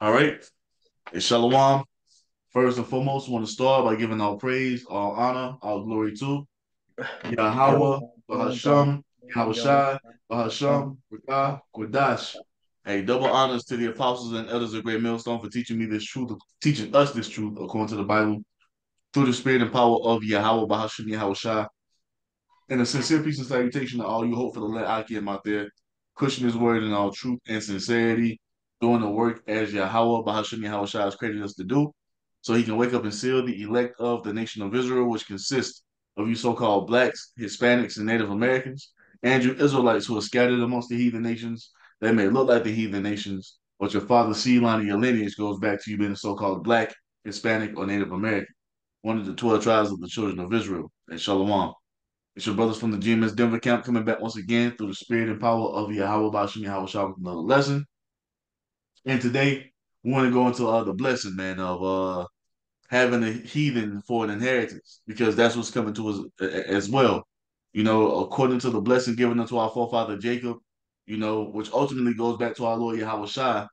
All right. It's Shalom. First and foremost, I want to start by giving all praise, all honor, all glory to Yahweh, Bahasham, Yahushai, Bahasham, Rakah, Kodash. Hey, double honors to the apostles and elders of Great Millstone for teaching me this truth, teaching us this truth according to the Bible, through the spirit and power of Yahweh, Bahasham, Yahushai. And a sincere peace and salutation to all you hopeful to let Akim out there, pushing his word in all truth and sincerity, doing the work as Yahweh, Bahasham Yahushua has created us to do, so he can wake up and seal the elect of the nation of Israel, which consists of you so-called blacks, Hispanics, and Native Americans, and you Israelites who are scattered amongst the heathen nations. They may look like the heathen nations, but your father's seed line and your lineage goes back to you being a so-called black, Hispanic, or Native American, one of the 12 tribes of the children of Israel. And Shalom. It's your brothers from the GMS Denver camp coming back once again through the spirit and power of Yahweh Bashim Yahweh Shah with another lesson. And today we want to go into the blessing, man, of having a heathen for an inheritance, because that's what's coming to us as well. You know, according to the blessing given unto our forefather Jacob, you know, which ultimately goes back to our Lord Yahweh Shah,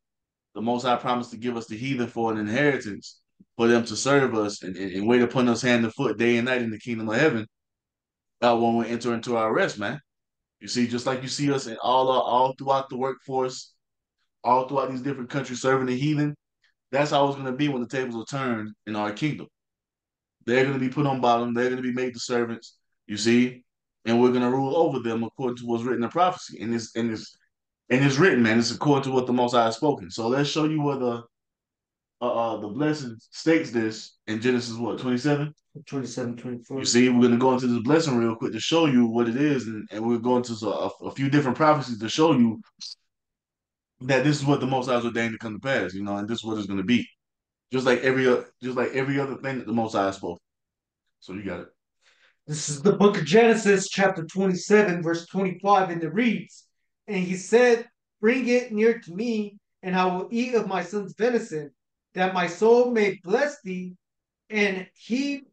the Most High promised to give us the heathen for an inheritance, for them to serve us and wait upon us hand and foot day and night in the kingdom of heaven when we enter into our rest, man. You see, just like you see us in all throughout the workforce, all throughout these different countries serving the heathen, that's how it's going to be when the tables are turned in our kingdom. They're going to be put on bottom. They're going to be made the servants. You see, and we're going to rule over them according to what's written in prophecy. And it's written, man. It's according to what the Most High has spoken. So let's show you where the blessing states this in Genesis what 27. 27, 24. You see, we're going to go into this blessing real quick to show you what it is, and we're going to a few different prophecies to show you that this is what the Most High has ordained to come to pass, you know, and this is what it's going to be, just like every other thing that the Most High spoke. So you got it. This is the book of Genesis, chapter 27, verse 25, and it reads, "And he said, Bring it near to me, and I will eat of my son's venison, that my soul may bless thee. And he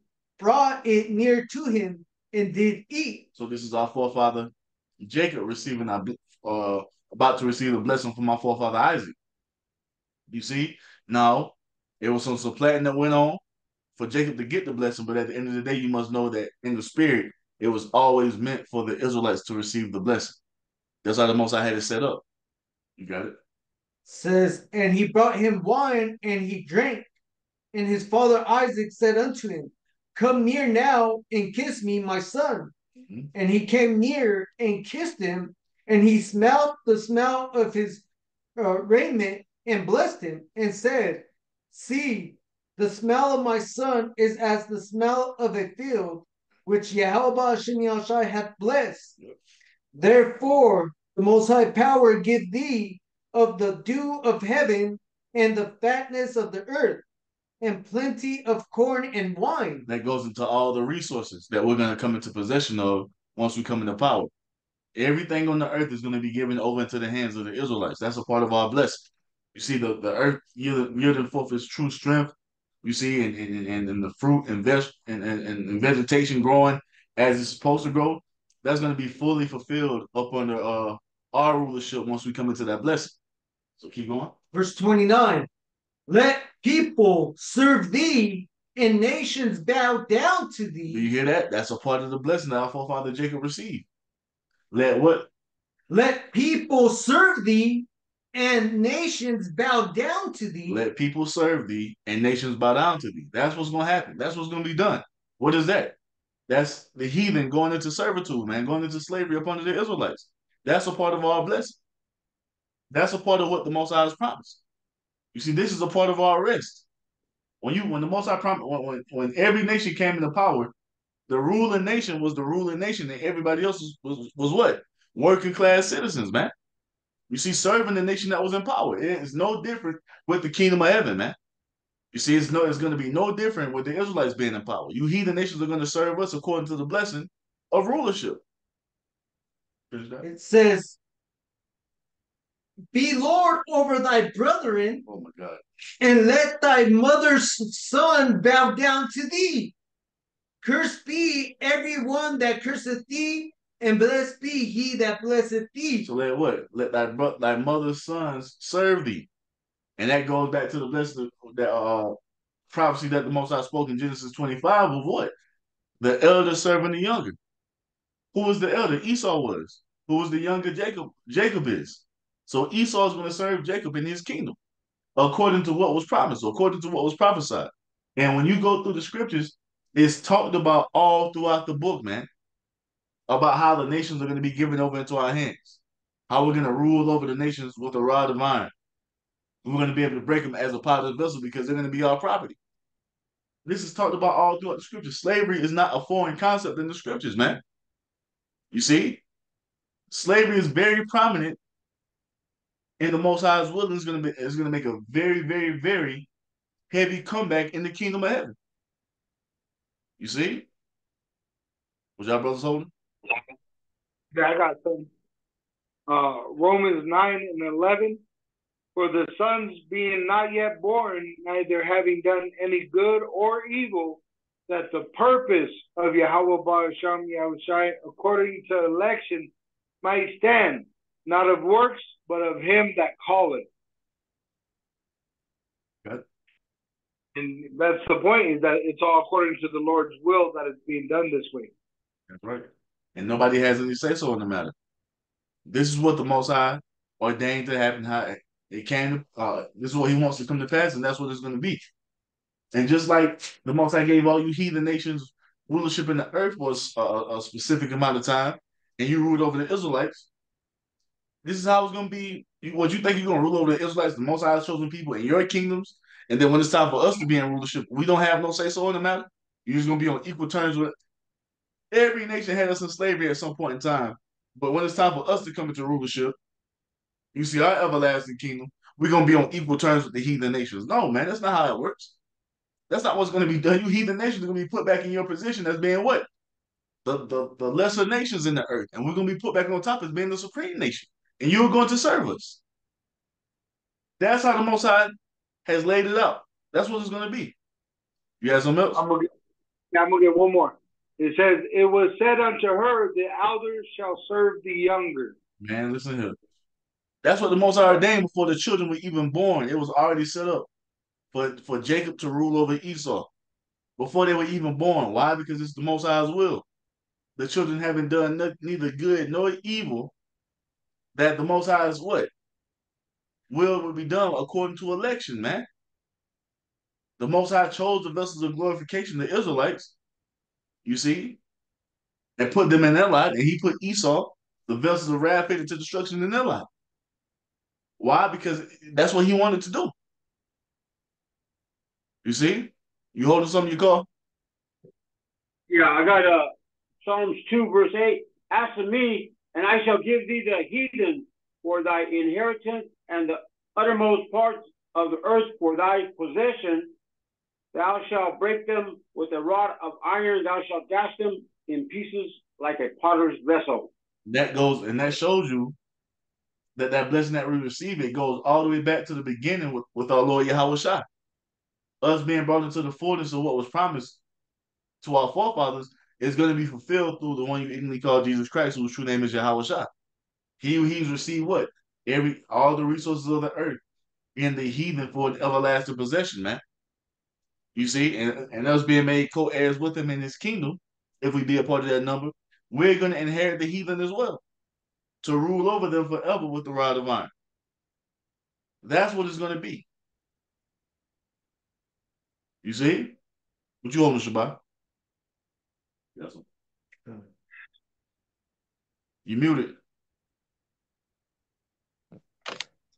brought it near to him and did eat." So this is our forefather Jacob about to receive the blessing from our forefather Isaac. You see, now it was some supplanting that went on for Jacob to get the blessing, but at the end of the day, you must know that in the spirit, it was always meant for the Israelites to receive the blessing. That's how the Most High had it set up. You got it? Says, "And he brought him wine, and he drank. And his father Isaac said unto him, Come near now and kiss me, my son. Mm-hmm. And he came near and kissed him, and he smelled the smell of his raiment and blessed him, and said, See, the smell of my son is as the smell of a field which Yahweh Hashem Yahushai hath blessed. Therefore, the Most High Power give thee of the dew of heaven and the fatness of the earth and plenty of corn and wine." That goes into all the resources that we're going to come into possession of once we come into power. Everything on the earth is going to be given over into the hands of the Israelites. That's a part of our blessing. You see, the earth yielding forth its true strength. You see, and the fruit and vegetation growing as it's supposed to grow. That's going to be fully fulfilled up under our rulership once we come into that blessing. So keep going. Verse 29, "Let people serve thee and nations bow down to thee." Do you hear that? That's a part of the blessing that our forefather Jacob received. Let what? "Let people serve thee and nations bow down to thee." Let people serve thee and nations bow down to thee. That's what's going to happen. That's what's going to be done. What is that? That's the heathen going into servitude, man, going into slavery upon the Israelites. That's a part of our blessing. That's a part of what the Most High has promised. You see, this is a part of our rest. When the Most High promised, when every nation came into power, the ruling nation was the ruling nation, and everybody else was what? Working class citizens, man. You see, serving the nation that was in power. It is no different with the kingdom of heaven, man. You see, it's going to be no different with the Israelites being in power. You heathen nations are going to serve us according to the blessing of rulership. It says, "Be Lord over thy brethren, Oh my God. and let thy mother's son bow down to thee. Cursed be every one that curseth thee, and blessed be he that blesseth thee." So let what? Let thy mother's sons serve thee, And that goes back to the blessing that prophecy that the Most High spoke in Genesis 25 of what? The elder serving the younger. Who was the elder? Esau was. Who was the younger? Jacob. Jacob is. So Esau is going to serve Jacob in his kingdom, according to what was promised, according to what was prophesied. And when you go through the scriptures, it's talked about all throughout the book, man, about how the nations are going to be given over into our hands, how we're going to rule over the nations with a rod of iron. We're going to be able to break them as a potter's vessel because they're going to be our property. This is talked about all throughout the scriptures. Slavery is not a foreign concept in the scriptures, man. You see, slavery is very prominent in the Most High's will. Is going to make a very, very, very heavy comeback in the kingdom of heaven. You see, was y'all brothers holding? Yeah, I got some. Romans 9:11. For the sons being not yet born, neither having done any good or evil, that the purpose of Yahweh Ba'asham Yahushai according to election might stand, not of works, but of him that calleth. Good. And that's the point, is that it's all according to the Lord's will that it's being done this way. That's right. And nobody has any say so in the matter. This is what the Most High ordained to happen. How it came. This is what He wants to come to pass, and that's what it's going to be. And just like the Most High gave all you heathen nations rulership in the earth for a specific amount of time, and you ruled over the Israelites, this is how it's going to be. What you think you're going to rule over the Israelites, the Most High's chosen people in your kingdoms, and then when it's time for us to be in rulership, we don't have no say so in the matter. You're just going to be on equal terms with every nation. Had us in slavery at some point in time, but when it's time for us to come into rulership, you see our everlasting kingdom, we're going to be on equal terms with the heathen nations. No, man, that's not how it works. That's not what's going to be done. You heathen nations are going to be put back in your position as being what? The lesser nations in the earth. And we're going to be put back on top as being the supreme nation. And you're going to serve us. That's how the Most High has laid it out. That's what it's going to be. You have something else? I'm going to get one more. It says, it was said unto her, the elders shall serve the younger. Man, listen here. That's what the Most High ordained before the children were even born. It was already set up for Jacob to rule over Esau before they were even born. Why? Because it's the Most High's will. The children haven't done neither good nor evil, that the Most High's what? Will be done according to election, man. The Most High chose the vessels of glorification, the Israelites, you see, and put them in their lot, and He put Esau, the vessels of wrath, faded to destruction, in their lot. Why? Because that's what He wanted to do. You see? You holding something you call? Yeah, I got Psalms 2, verse 8. Ask of me, and I shall give thee the heathen for thy inheritance, and the uttermost parts of the earth for thy possession. Thou shalt break them with a rod of iron, thou shalt dash them in pieces like a potter's vessel. That goes, and that shows you that blessing that we receive, it goes all the way back to the beginning with our Lord Yahweh Shai. Us being brought into the fullness of what was promised to our forefathers is going to be fulfilled through the one you ignorantly call Jesus Christ, whose true name is Yahweh Shai. He's received what? All the resources of the earth in the heathen for an everlasting possession, man. You see, and us being made co-heirs with him in his kingdom, if we be a part of that number, we're going to inherit the heathen as well, to rule over them forever with the rod of iron. That's what it's going to be. You see? What you holding, Shabbat? Yes. You muted.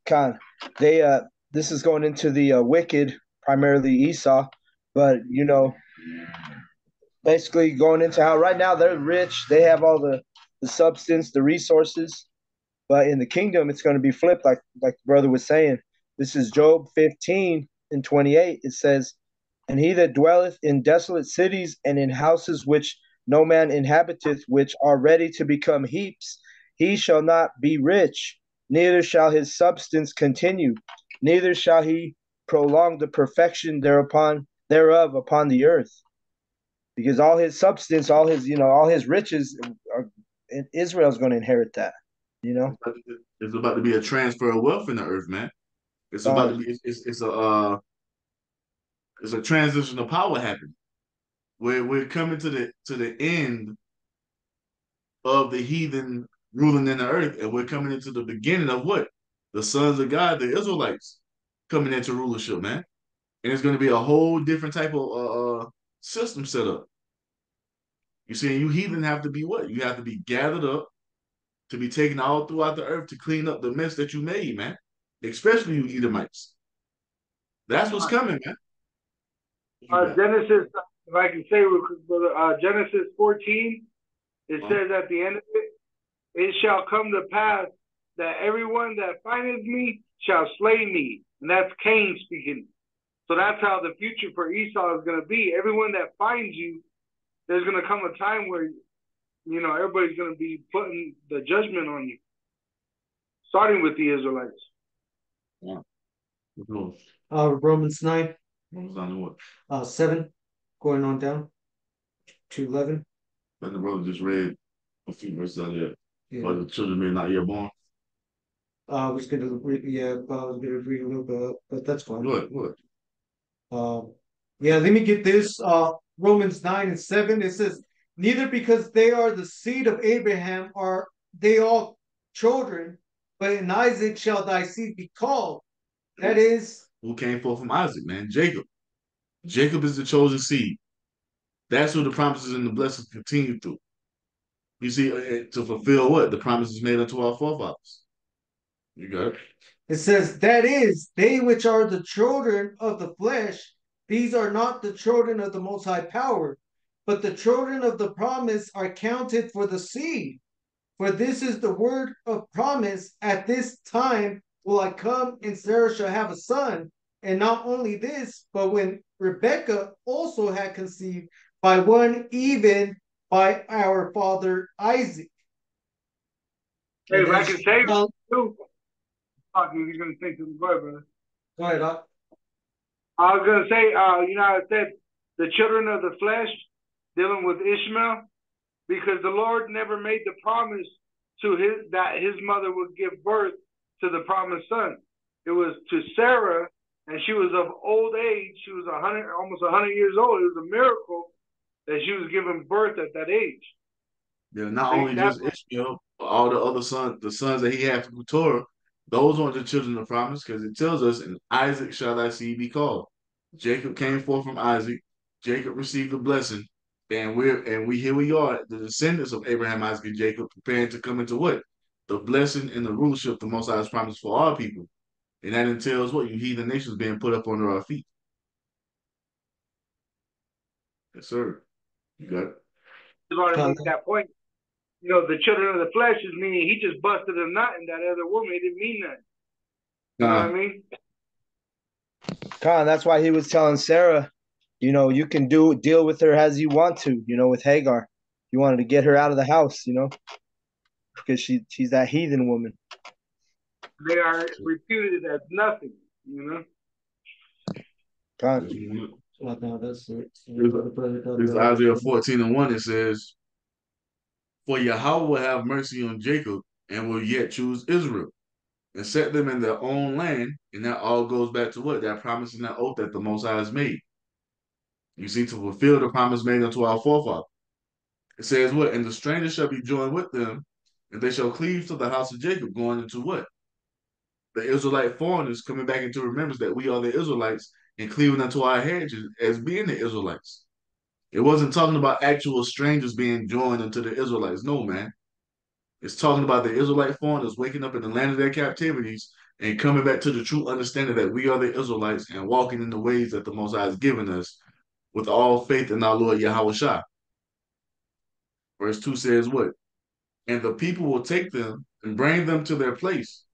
Khan, this is going into the wicked, primarily Esau, but basically going into how right now they're rich, they have all the substance, the resources, but in the kingdom it's going to be flipped, like the brother was saying. This is Job 15:28. It says, and he that dwelleth in desolate cities and in houses which no man inhabiteth, which are ready to become heaps, he shall not be rich, neither shall his substance continue, neither shall he prolong the perfection thereof upon the earth. Because all his substance, all his riches, Israel's going to inherit that. It's about to be a transfer of wealth in the earth, man. It's about to be. It's a transition of power happening. We're coming to the end of the heathen ruling in the earth, and we're coming into the beginning of what? The sons of God, the Israelites, coming into rulership, man. And it's going to be a whole different type of system set up. You see, you heathen have to be what? You have to be gathered up to be taken all throughout the earth to clean up the mess that you made, man. Especially you Edomites. That's what's coming, man. Genesis, if I can say, Genesis 14, it says at the end of it, it shall come to pass that everyone that findeth me shall slay me. And that's Cain speaking. So that's how the future for Esau is going to be. Everyone that finds you, there's going to come a time where, everybody's going to be putting the judgment on you, starting with the Israelites. Yeah. Romans 9. Romans 9 what? 7, going on down to 11. But the brother just read a few verses out there. Yeah. But the children may not yet born. I was gonna read a little bit, but that's fine. What? Let me get this. Romans 9 and 7. It says, neither because they are the seed of Abraham are they all children, but in Isaac shall thy seed be called. That is, who came forth from Isaac, man? Jacob. Jacob is the chosen seed. That's who the promises and the blessings continue through. You see, to fulfill what? The promises made unto our forefathers. You got it. It says, that is, they which are the children of the flesh, these are not the children of the Most High Power, but the children of the promise are counted for the seed. For this is the word of promise, at this time will I come, and Sarah shall have a son. And not only this, but when Rebekah also had conceived by one even by our father Isaac. Hey, if I can say too. You're going to say something. Go ahead, brother. Go ahead, Doc. I was going to say, I said the children of the flesh dealing with Ishmael, because the Lord never made the promise to that his mother would give birth to the promised son. It was to Sarah, and she was of old age. She was almost 100 years old. It was a miracle that she was given birth at that age. Yeah, not only just Ishmael, but all the other sons, the sons that he had from Torah, those aren't the children of promise, because it tells us, in Isaac shall thy seed be called. Jacob came forth from Isaac. Jacob received the blessing. And here we are, the descendants of Abraham, Isaac, and Jacob, preparing to come into what? The blessing and the rulership the Most High has promised for all people. And that entails what? You heathen nations being put up under our feet. Yes, sir. You got it. I just want to make that point. The children of the flesh is meaning he just busted a nut in that other woman. It didn't mean nothing. You know what I mean? Khan, that's why he was telling Sarah, you can deal with her as you want to, with Hagar. You wanted to get her out of the house, because she's that heathen woman. They are reputed as nothing, Khan. This Isaiah 14 and 1, it says, for Yahweh will have mercy on Jacob and will yet choose Israel and set them in their own land. And that all goes back to what? That promise and that oath that the Most High has made. You see, to fulfill the promise made unto our forefathers. It says what? And the stranger shall be joined with them, and they shall cleave to the house of Jacob, going into what? The Israelite foreigners coming back into remembrance that we are the Israelites and cleaving unto our heritage as being the Israelites. It wasn't talking about actual strangers being joined unto the Israelites. No, man. It's talking about the Israelite foreigners waking up in the land of their captivities and coming back to the true understanding that we are the Israelites and walking in the ways that the Most High has given us with all faith in our Lord Yahweh Shai. Verse 2 says what? And the people will take them and bring them to their place.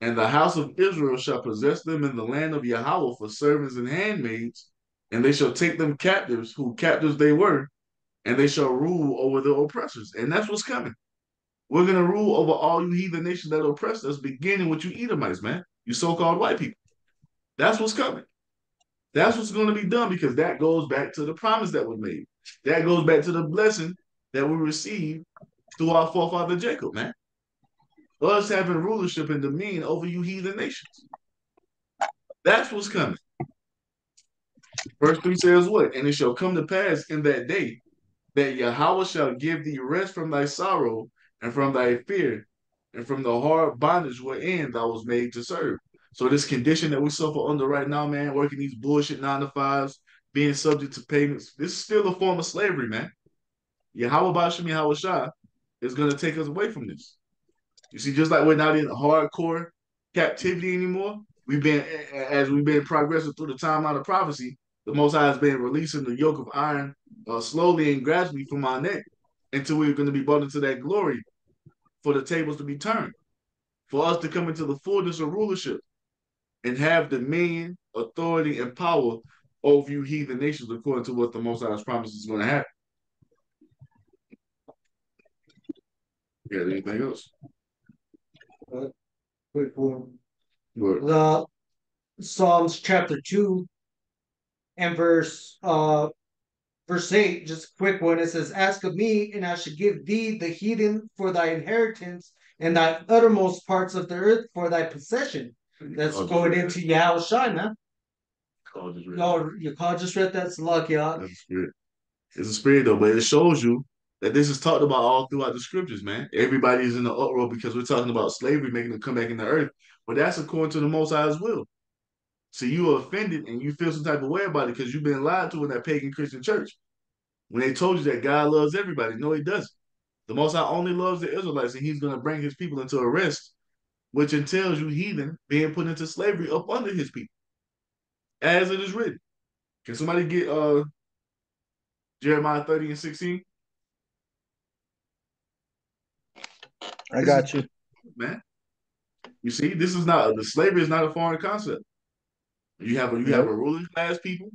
And the house of Israel shall possess them in the land of Yahweh for servants and handmaids, and they shall take them captives, who captives they were, and they shall rule over the oppressors. And that's what's coming. We're going to rule over all you heathen nations that oppress us, beginning with you Edomites, man. You so-called white people. That's what's coming. That's what's going to be done, because that goes back to the promise that was made. That goes back to the blessing that we received through our forefather Jacob, man. Us having rulership and dominion over you heathen nations. That's what's coming. Verse 3 says what? And it shall come to pass in that day that Yahweh shall give thee rest from thy sorrow and from thy fear and from the hard bondage wherein thou was made to serve. So this condition that we suffer under right now, man, working these bullshit 9 to 5s, being subject to payments, this is still a form of slavery, man. Yahweh Bashim Yahweh Shah is going to take us away from this. You see, just like we're not in hardcore captivity anymore, we've been progressing through the timeline of prophecy, the Most High has been releasing the yoke of iron slowly and gradually from our neck until we're going to be brought into that glory for the tables to be turned, for us to come into the fullness of rulership and have dominion, authority, and power over you heathen nations according to what the Most High's promise is going to happen. You got anything else? Quick one. The Psalms chapter 2 and verse 8, just a quick one. It says, "Ask of me, and I shall give thee the heathen for thy inheritance, and thy uttermost parts of the earth for thy possession." That's going into Yahweh Shai, man. No, your call just read that's lucky, y'all. That's a spirit. It's a spirit though, but it shows you that this is talked about all throughout the scriptures, man. Everybody's in the uproar because we're talking about slavery making them come back in the earth. But that's according to the Most High's will. So you are offended and you feel some type of way about it because you've been lied to in that pagan Christian church. When they told you that God loves everybody. No, he doesn't. The Most High only loves the Israelites, and he's going to bring his people into a rest, which entails you heathen being put into slavery up under his people, as it is written. Can somebody get Jeremiah 30 and 16? I got you. Man, you see, this is not the slavery is not a foreign concept. You have a ruling class people,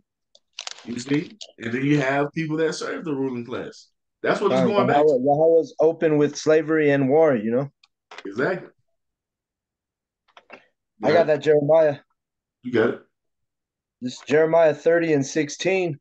you see, and then you have people that serve the ruling class. That's what it's going back to. Yahweh's open with slavery and war, you know? Exactly. I got that Jeremiah. You got it. This is Jeremiah 30 and 16.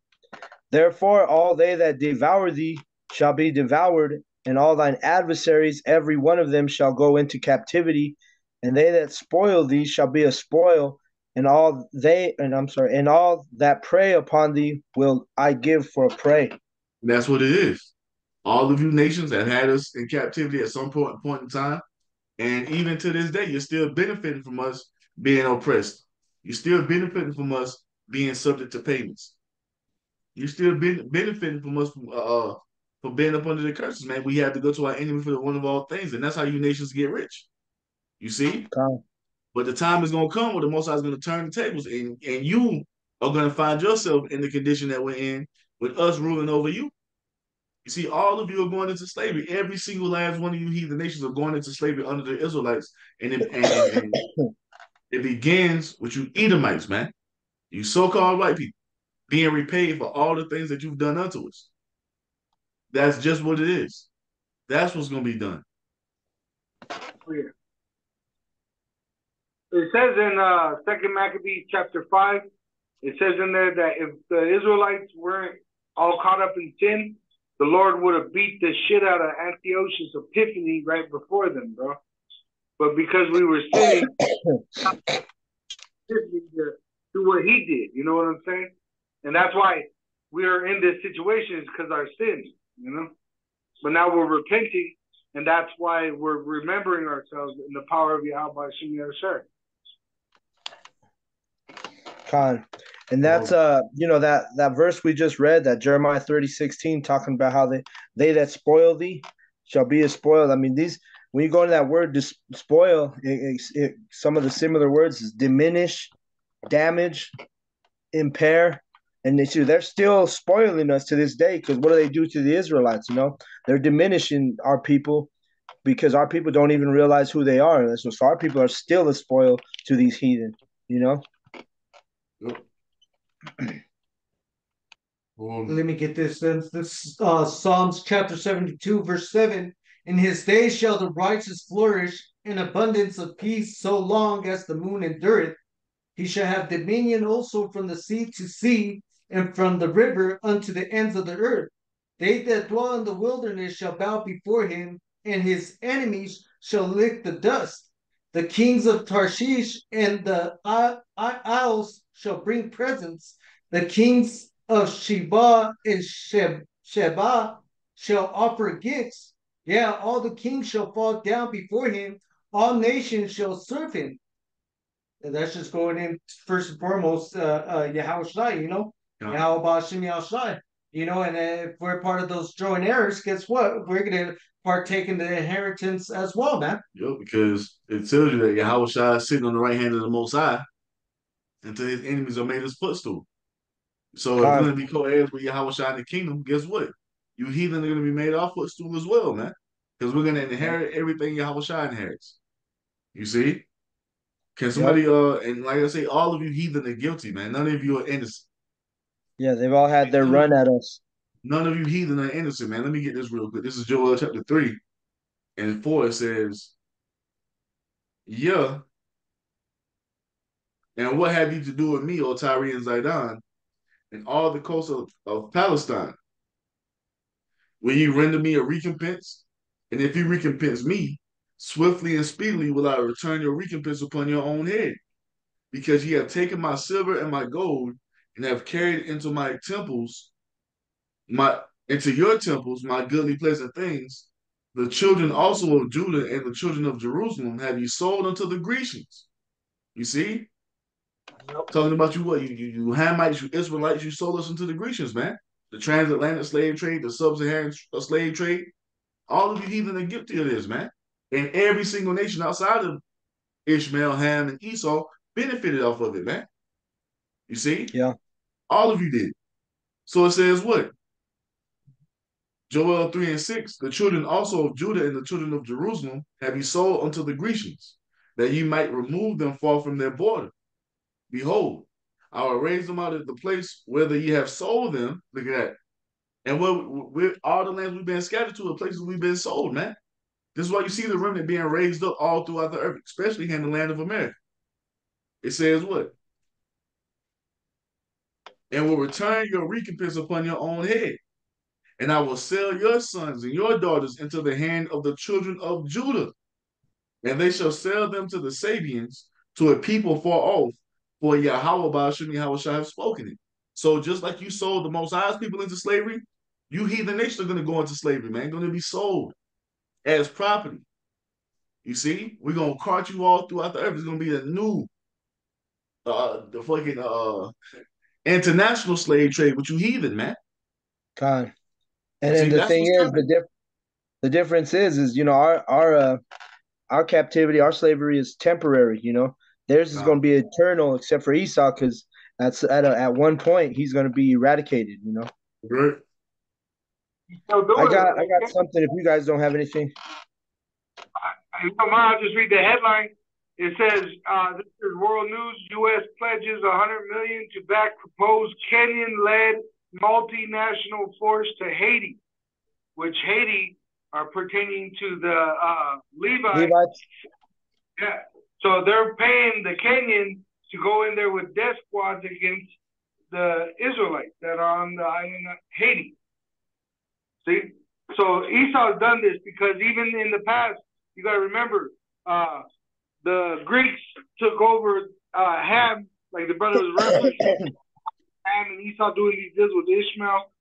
"Therefore all they that devour thee shall be devoured, and all thine adversaries, every one of them, shall go into captivity, and they that spoil thee shall be a spoil, and all that prey upon thee will I give for a prey." And that's what it is. All of you nations have had us in captivity at some point in time. And even to this day, you're still benefiting from us being oppressed. You're still benefiting from us being subject to payments. You're still benefiting from us for being up under the curses, man. We have to go to our enemy for the one of all things. And that's how you nations get rich. You see? But the time is going to come where the Most High is going to turn the tables, and you are going to find yourself in the condition that we're in with us ruling over you. You see, all of you are going into slavery. Every single last one of you heathen nations are going into slavery under the Israelites. And it begins with you Edomites, man. You so-called white people being repaid for all the things that you've done unto us. That's just what it is. That's what's going to be done. Oh, yeah. It says in 2 Maccabees chapter 5, it says in there that if the Israelites weren't all caught up in sin, the Lord would have beat the shit out of Antiochus Epiphanes right before them, bro. But because we were sinning, do what he did. You know what I'm saying? And that's why we are in this situation, is because our sins, you know? But now we're repenting, and that's why we're remembering ourselves in the power of Yahweh Shem Yahshua. Khan. And that's that verse we just read, that Jeremiah 30:16, talking about how they that spoil thee shall be as spoiled. I mean, these, when you go to that word spoil, some of the similar words is diminish, damage, impair. And they're still spoiling us to this day, because what do they do to the Israelites? You know, they're diminishing our people because our people don't even realize who they are. So our people are still a spoil to these heathen, you know? Let me get this. This Psalms chapter 72, verse 7. "In his days shall the righteous flourish in abundance of peace, so long as the moon endureth. He shall have dominion also from the sea to sea, and from the river unto the ends of the earth. They that dwell in the wilderness shall bow before him, and his enemies shall lick the dust. The kings of Tarshish and the isles shall bring presents. The kings of Sheba and Sheba shall offer gifts. Yeah, all the kings shall fall down before him. All nations shall serve him. And that's just going in first and foremost, Yahweh Shai, Yeah. Yahweh Hashem Shai, and if we're part of those joint heirs, guess what? We're going to partake in the inheritance as well, man. Yep, because it tells you that Yahweh Shai is sitting on the right hand of the Most High until his enemies are made his footstool. So if we're Con. going to be co-heirs with Yahweh Shai in the kingdom, guess what? You heathen are going to be made our footstool as well, man. Because we're going to inherit everything Yahweh Shai inherits. You see? Can somebody, and like I say, all of you heathen are guilty, man. None of you are innocent. Yeah, they've all had their run at us. None of you heathen are innocent, man. Let me get this real quick. This is Joel chapter 3 and 4. It says, yeah, and what have you to do with me, O Tyre and Zidon, and all the coasts of Palestine? Will you render me a recompense? And if you recompense me, swiftly and speedily will I return your recompense upon your own head. Because ye have taken my silver and my gold, and have carried into my temples, into your temples, my goodly pleasant things. The children also of Judah and the children of Jerusalem have you sold unto the Grecians. You see? Yep. Talking about you what? You Hamites, you Israelites, you sold us into the Grecians, man. The transatlantic slave trade, the sub-Saharan slave trade. All of you heathen are guilty of this, man. And every single nation outside of Ishmael, Ham, and Esau benefited off of it, man. You see? Yeah. All of you did. So it says what? Joel 3 and 6, the children also of Judah and the children of Jerusalem have you sold unto the Grecians, that ye might remove them far from their border. Behold, I will raise them out of the place whether ye have sold them. Look at that. And we're all the lands we've been scattered to, the places we've been sold, man. This is why you see the remnant being raised up all throughout the earth, especially in the land of America. It says what? And will return your recompense upon your own head. And I will sell your sons and your daughters into the hand of the children of Judah. And they shall sell them to the Sabians, to a people far off, for Yahweh Ba'ashem Yahweh shall have spoken it. So just like you sold the Most High's people into slavery, you heathen nations are going to go into slavery, man. Going to be sold as property. You see? We're going to cart you all throughout the earth. It's going to be a new, the fucking international slave trade with you heathen, man. Con. And See, then the that's thing what's is, the difference is our captivity, our slavery is temporary. Theirs is going to be eternal, except for Esau, because at one point he's going to be eradicated. Right. I got something. If you guys don't have anything, I'll just read the headline. It says, "This is World News. U.S. pledges 100 million to back proposed Kenyan-led multinational force to Haiti," which Haiti are pertaining to the Levites. Yeah. So they're paying the Kenyan to go in there with death squads against the Israelites that are on the island of Haiti. See? So Esau's done this because even in the past, you got to remember, the Greeks took over Ham, like the brother was referencing, Ham and Esau doing these deals with Ishmael.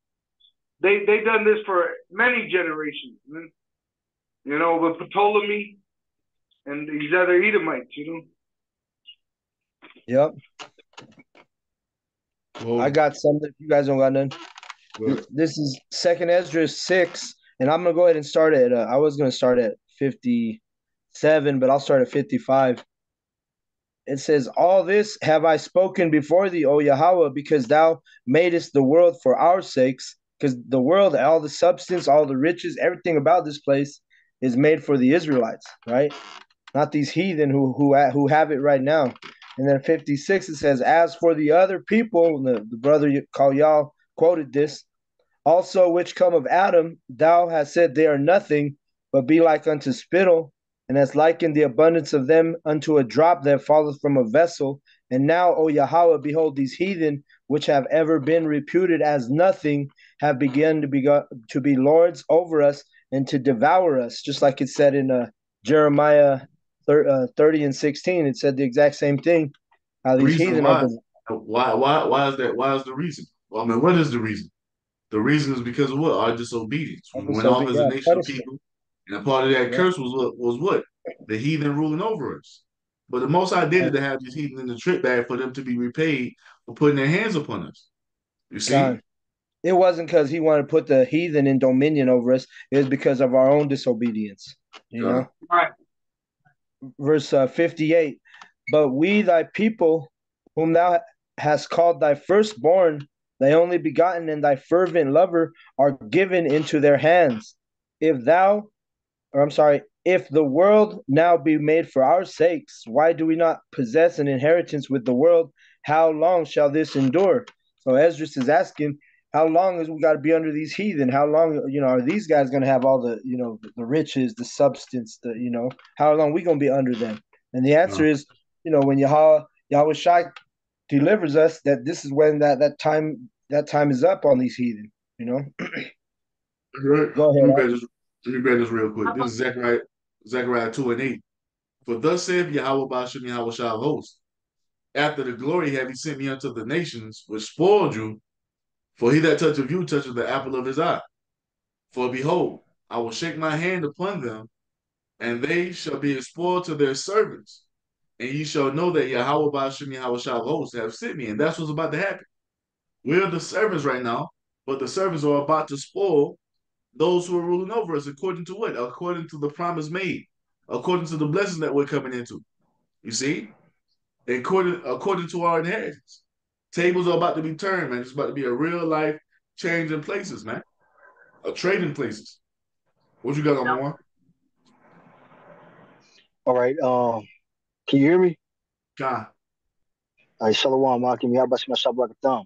They done this for many generations, man. With Ptolemy and these other Edomites, Yep. Well, I got something. If you guys don't got none. well, This is 2nd Ezra 6, and I'm gonna go ahead and start at. I was gonna start at 57, but I'll start at 55. It says, "All this have I spoken before thee, O Yahweh, because thou madest the world for our sakes." Because the world, all the substance, all the riches, everything about this place is made for the Israelites, right? Not these heathen who have it right now. And then 56, it says, "As for the other people," the brother called y'all quoted this, "also which come of Adam, thou hast said they are nothing, but be like unto spittle, and hast likened the abundance of them unto a drop that falleth from a vessel. And now, O Yahweh, behold, these heathen, which have ever been reputed as nothing, have begun to be lords over us and to devour us," just like it said in Jeremiah 30 and 16, it said the exact same thing. How these Reason heathen are why? the Why is that? Why is the reason? Well, I mean, what is the reason? The reason is because of what? Our disobedience. We went off as a yeah, nation of punishment. people, and a part of that Yeah. curse was what? The heathen ruling over us. But the Most High did it to have these heathen in the trick bag for them to be repaid for putting their hands upon us. You see? God. It wasn't because he wanted to put the heathen in dominion over us. It was because of our own disobedience. You know? Right. Verse 58. But we, thy people, whom thou hast called thy firstborn, thy only begotten, and thy fervent lover, are given into their hands. If thou, or I'm sorry, if the world now be made for our sakes, why do we not possess an inheritance with the world? How long shall this endure? So Esdras is asking, how long is we got to be under these heathen? How long, are these guys going to have all the, the riches, the substance, how long we going to be under them? And the answer is, when Yahweh Shai delivers us, that this is when that time is up on these heathen, Right. Go ahead. Let me grab this real quick. This is Zechariah 2 and 8. For thus saith Yahweh Bashem Yahweh Shah of hosts, after the glory have he sent me unto the nations which spoiled you, for he that toucheth you toucheth the apple of his eye. For behold, I will shake my hand upon them, and they shall be a spoil to their servants. And ye shall know that Yahweh Bashem Yahweh Shah of hosts have sent me. And that's what's about to happen. We're the servants right now, but the servants are about to spoil those who are ruling over us according to what? According to the promise made, according to the blessings that we're coming into. You see? According to our inheritance. Tables are about to be turned, man. It's about to be a real life change in places, man. A trading places. What you got on more? All right. Can you hear me? God. All right, Shalom, Makim. How about my like a thumb?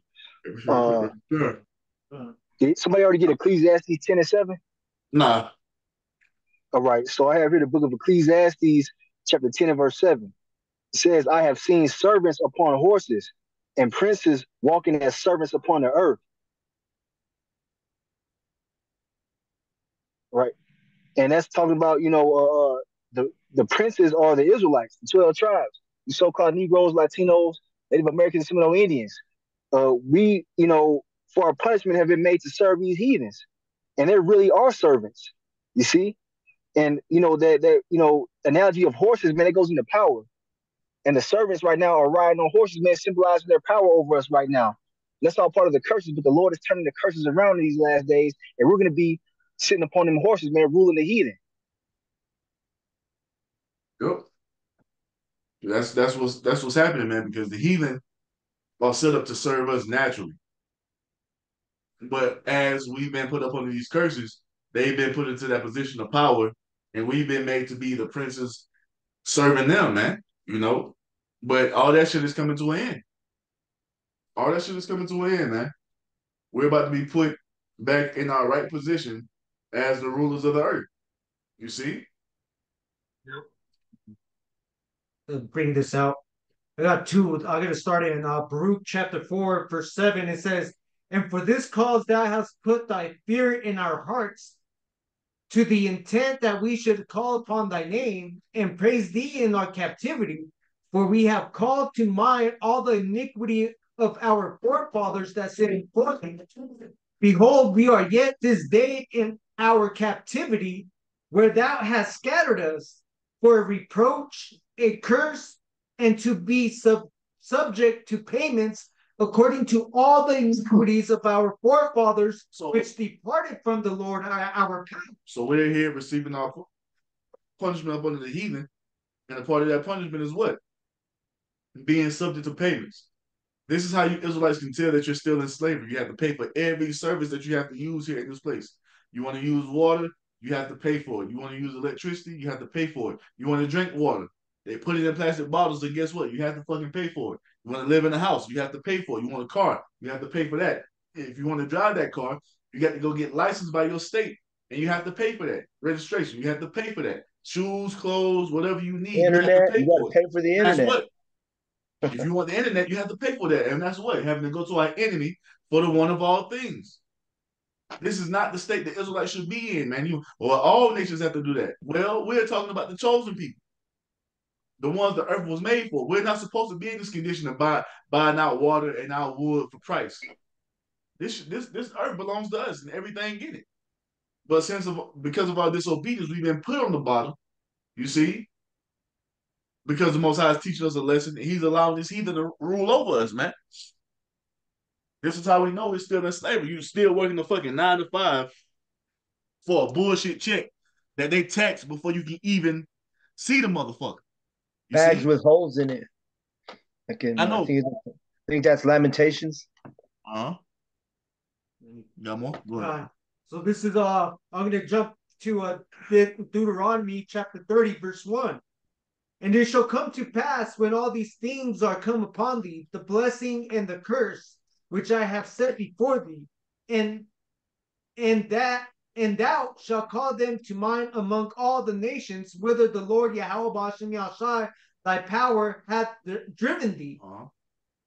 Sure. Did somebody already get Ecclesiastes 10 and 7? Nah. All right. So I have here the book of Ecclesiastes, chapter 10 and verse 7. It says, I have seen servants upon horses and princes walking as servants upon the earth. Right. And that's talking about, the princes are the Israelites, the 12 tribes, the so-called Negroes, Latinos, Native Americans, and Seminole Indians. We, for our punishment, have been made to serve these heathens. And they really are servants, you see? And, that analogy of horses, man, it goes into power. And the servants right now are riding on horses, man, symbolizing their power over us right now. That's all part of the curses, but the Lord is turning the curses around in these last days, and we're going to be sitting upon them horses, man, ruling the heathen. Yep. That's what's happening, man, because the heathen are set up to serve us naturally. But as we've been put up under these curses, they've been put into that position of power, and we've been made to be the princes serving them, man. But all that shit is coming to an end. All that shit is coming to an end, man. We're about to be put back in our right position as the rulers of the earth. You see? Bring this out. I got two. I'm going to start in Baruch chapter 4, verse 7. It says, and for this cause thou hast put thy fear in our hearts, to the intent that we should call upon thy name and praise thee in our captivity. For we have called to mind all the iniquity of our forefathers that said, behold, we are yet this day in our captivity, where thou hast scattered us for a reproach, a curse, and to be subject to payments according to all the iniquities of our forefathers, which departed from the Lord our God. So we're here receiving our punishment up under the heathen, and a part of that punishment is what? Being subject to payments. This is how you Israelites can tell that you're still in slavery. You have to pay for every service that you have to use here in this place. You want to use water, you have to pay for it. You want to use electricity, you have to pay for it. You want to drink water, they put it in plastic bottles, and guess what? You have to fucking pay for it. You want to live in a house, you have to pay for it. You want a car, you have to pay for that. If you want to drive that car, you got to go get licensed by your state, and you have to pay for that. Registration, you have to pay for that. Shoes, clothes, whatever you need, internet, you have to pay you for got it. to pay for the internet. That's what. If you want the internet, you have to pay for that. And that's what? Having to go to our enemy for the one of all things. This is not the state the Israelites should be in, man. All nations have to do that. Well, we're talking about the chosen people. the ones the earth was made for. We're not supposed to be in this condition of buying out water and out wood for Christ. This earth belongs to us and everything in it. But because of our disobedience, we've been put on the bottom. You see, because the Most High is teaching us a lesson, and He's allowing this heathen to rule over us, man. This is how we know we're still in slavery. You're still working the fucking 9 to 5 for a bullshit check that they tax before you can even see the motherfucker. You Bags see? with holes in it. I know. I think that's Lamentations. Got more? Go ahead. So this is I'm gonna jump to Deuteronomy chapter 30, verse 1. And it shall come to pass when all these things are come upon thee, the blessing and the curse which I have set before thee, and thou shalt call them to mind among all the nations whither the Lord Yahweh Bashem Yahshai thy power hath driven thee,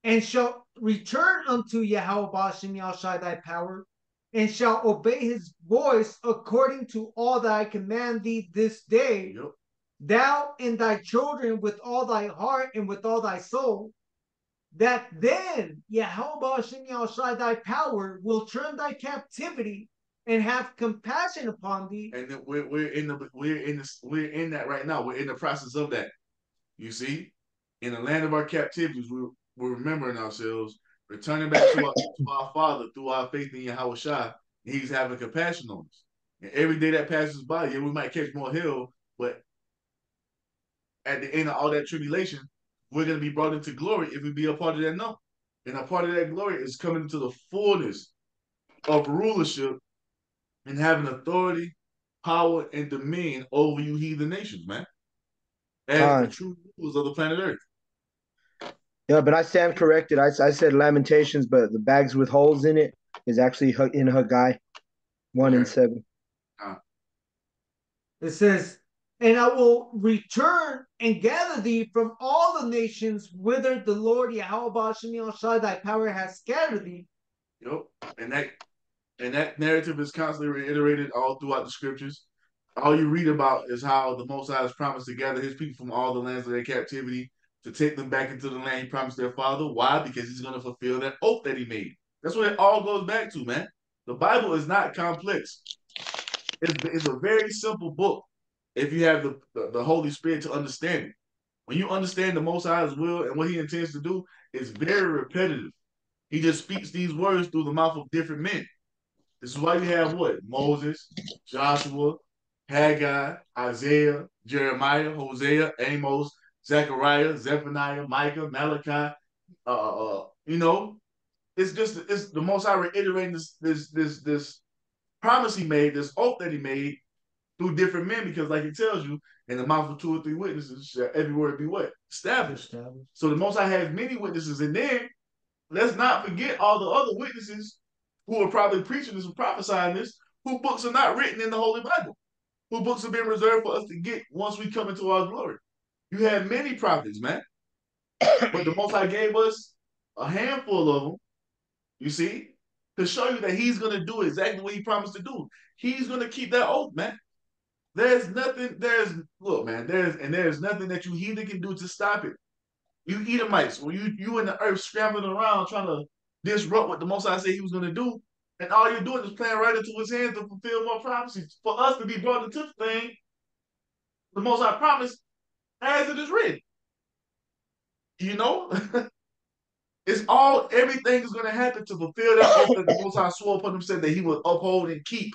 and shalt return unto Yahweh Bashem Yahshai thy power, and shalt obey his voice according to all that I command thee this day, thou and thy children with all thy heart and with all thy soul, that then Yahweh Bashem Yahshai thy power will turn thy captivity and have compassion upon thee. And then we're in that right now. We're in the process of that. You see, in the land of our captivities, we're remembering ourselves, returning back to our Father through our faith in Yahweh Shai. He's having compassion on us. And every day that passes by, yeah, we might catch more hell, but at the end of all that tribulation, we're going to be brought into glory if we be a part of that number. And a part of that glory is coming into the fullness of rulership and having authority, power, and dominion over you heathen nations, man. As the true rulers of the planet Earth. Yeah, but I stand corrected. I said Lamentations, but the bags with holes in it is actually in Haggai 1 and 7. It says, and I will return and gather thee from all the nations whither the Lord Yahweh Bashem Yahshai thy power has scattered thee. Yep. And that narrative is constantly reiterated all throughout the scriptures. All you read about is how the Most High has promised to gather his people from all the lands of their captivity to take them back into the land he promised their father. Why? Because he's going to fulfill that oath that he made. That's what it all goes back to, man. The Bible is not complex. It's a very simple book if you have the Holy Spirit to understand it. When you understand the Most High's will and what he intends to do, it's very repetitive. He just speaks these words through the mouth of different men. This is why you have what? Moses, Joshua, Haggai, Isaiah, Jeremiah, Hosea, Amos, Zechariah, Zephaniah, Micah, Malachi. It's the Most High reiterating this promise he made, this oath that he made through different men, because like it tells you, in the mouth of 2 or 3 witnesses shall every word be what? Established. So the Most High has many witnesses, and then let's not forget all the other witnesses who are probably preaching this and prophesying this, whose books are not written in the Holy Bible, whose books have been reserved for us to get once we come into our glory. You have many prophets, man. But the Most High gave us a handful of them, you see, to show you that he's going to do exactly what he promised to do. He's going to keep that oath, man. There's nothing that you heathen can do to stop it. You Edomites, when you in the earth scrambling around trying to disrupt what the Most High said he was going to do, and all you're doing is playing right into his hands to fulfill more prophecies. For us to be brought into the thing, the Most High promised, as it is written. You know? Everything is going to happen to fulfill that oath that the Most High swore upon himself that he would uphold and keep.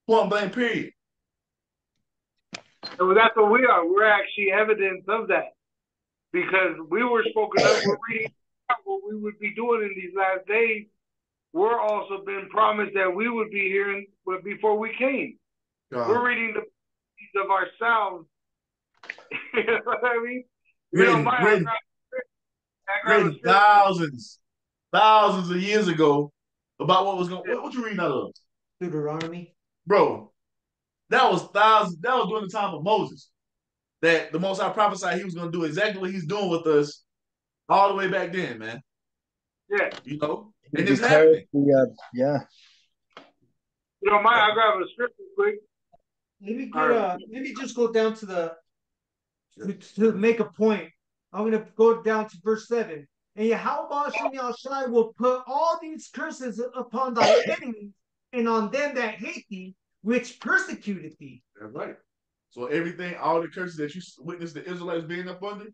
Point blank, period. So that's what we are. We're actually evidence of that. Because we were spoken of, we're reading what we would be doing in these last days. We're also been promised that we would be here before we came. We're reading the pieces of ourselves. You know what I mean? Written thousands of years ago about what was going. What you reading out of? Deuteronomy, bro. That was during the time of Moses. That the Most High prophesied he was going to do exactly what he's doing with us all the way back then, man. Yeah. You know? And it's happening. Yeah. You don't mind? I'll grab a scripture quick. Let me just go down to to make a point. I'm going to go down to verse 7. And Yahweh Shem Yahushai will put all these curses upon thy enemies and on them that hate thee, which persecuted thee. That's right. So everything, all the curses that you witnessed the Israelites being up under,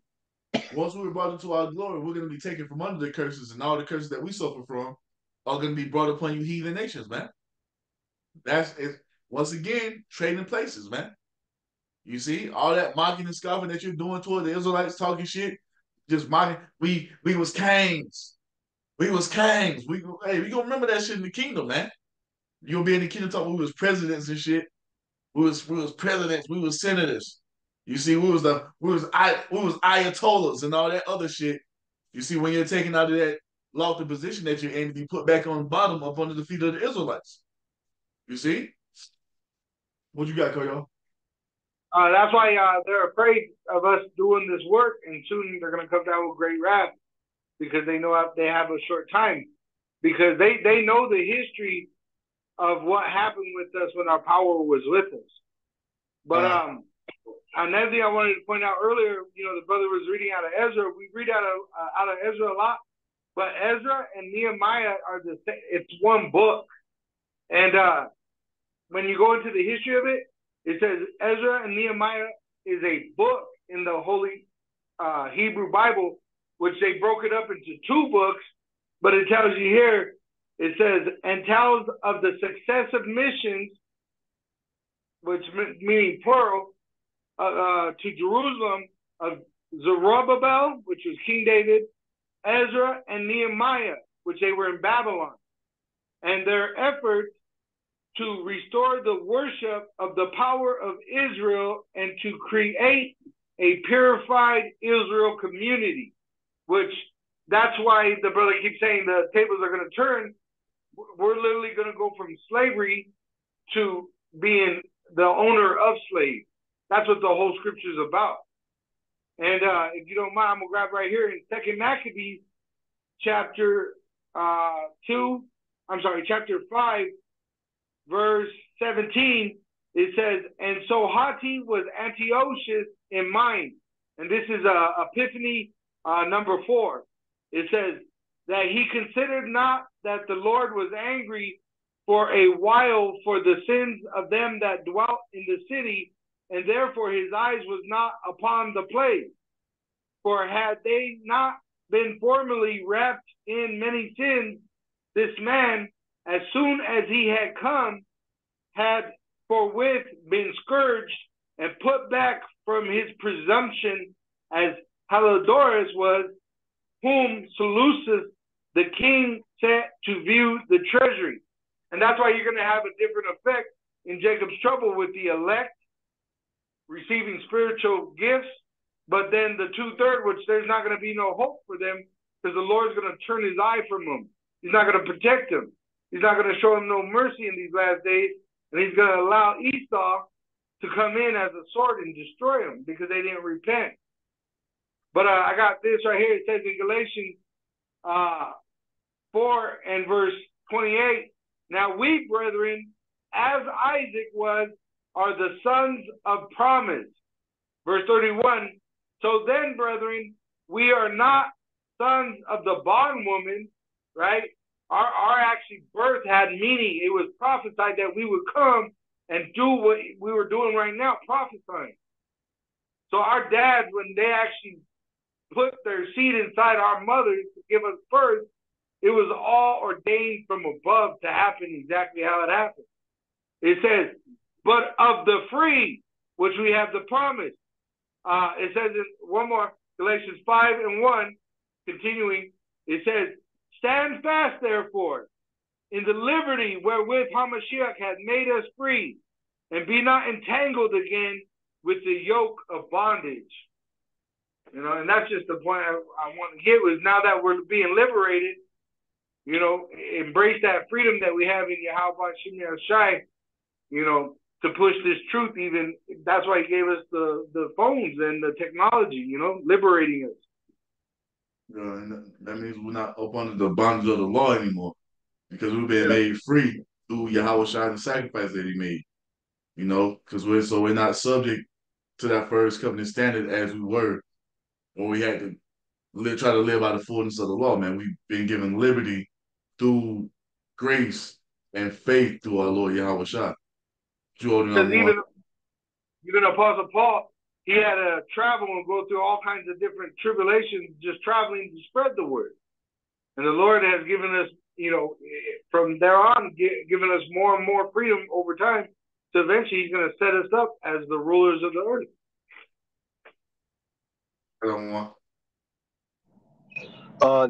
once we were brought into our glory, we're going to be taken from under the curses, and all the curses that we suffer from are going to be brought upon you heathen nations, man. That's it. Once again, trading places, man. You see, all that mocking and scoffing that you're doing toward the Israelites, talking shit, just mocking. We was kings. We was kings. We gonna remember that shit in the kingdom, man. You gonna be in the kingdom talking we was presidents and shit. We was presidents, we was senators. You see, we was ayatollahs and all that other shit. You see, when you're taken out of that lofty position that you're in, to be put back on the bottom up under the feet of the Israelites. You see? What you got, Koyo? That's why they're afraid of us doing this work, and soon they're going to come down with great wrath because they know they have a short time. Because they know the history of what happened with us when our power was with us. But another thing I wanted to point out earlier, the brother was reading out of Ezra. We read out of Ezra a lot, but Ezra and Nehemiah are the same. It's one book. And when you go into the history of it, it says Ezra and Nehemiah is a book in the Holy Hebrew Bible, which they broke it up into two books, but it tells you here, it says, and tells of the successive missions, which meaning plural, to Jerusalem of Zerubbabel, which was King David, Ezra, and Nehemiah, which they were in Babylon, and their efforts to restore the worship of the power of Israel and to create a purified Israel community, which that's why the brother keeps saying the tables are going to turn. We're literally going to go from slavery to being the owner of slaves. That's what the whole scripture is about. And if you don't mind, I'm going to grab right here in 2 Maccabees chapter 5, verse 17, it says, and so haughty was Antiochus in mind. And this is Epiphany number 4. It says that he considered not that the Lord was angry for a while for the sins of them that dwelt in the city, and therefore his eyes was not upon the plague. For had they not been formerly wrapped in many sins, this man, as soon as he had come, had forthwith been scourged and put back from his presumption, as Heliodorus was, whom Seleucus the king sent to view the treasury. And that's why you're going to have a different effect in Jacob's trouble with the elect receiving spiritual gifts, but then the 2/3, which there's not going to be no hope for them because the Lord's going to turn his eye from them. He's not going to protect them. He's not going to show them no mercy in these last days, and he's going to allow Esau to come in as a sword and destroy them because they didn't repent. But I got this right here. It says in Galatians 4 and verse 28, now we, brethren, as Isaac was, are the sons of promise. Verse 31, so then, brethren, we are not sons of the bondwoman, right? Our actually birth had meaning. It was prophesied that we would come and do what we were doing right now, prophesying. So our dads, when they actually put their seed inside our mothers to give us birth, it was all ordained from above to happen exactly how it happened. It says, but of the free, which we have the promise. It says in one more, Galatians 5 and 1, continuing, it says, stand fast, therefore, in the liberty wherewith Hamashiach hath made us free, and be not entangled again with the yoke of bondage. And that's just the point I want to get was now that we're being liberated, embrace that freedom that we have in Yahweh Shem Yahushai, to push this truth. Even that's why he gave us the phones and the technology, liberating us. And that means we're not up under the bondage of the law anymore, because we've been made free through Yahweh Shai, the sacrifice that he made. Because we're not subject to that first covenant standard as we were when we had to try to live out the fullness of the law, man. We've been given liberty through grace and faith through our Lord Yahweh Shah. Because even Apostle Paul, he had to travel and go through all kinds of different tribulations just traveling to spread the word. And the Lord has given us, from there on, given us more and more freedom over time. So eventually he's going to set us up as the rulers of the earth.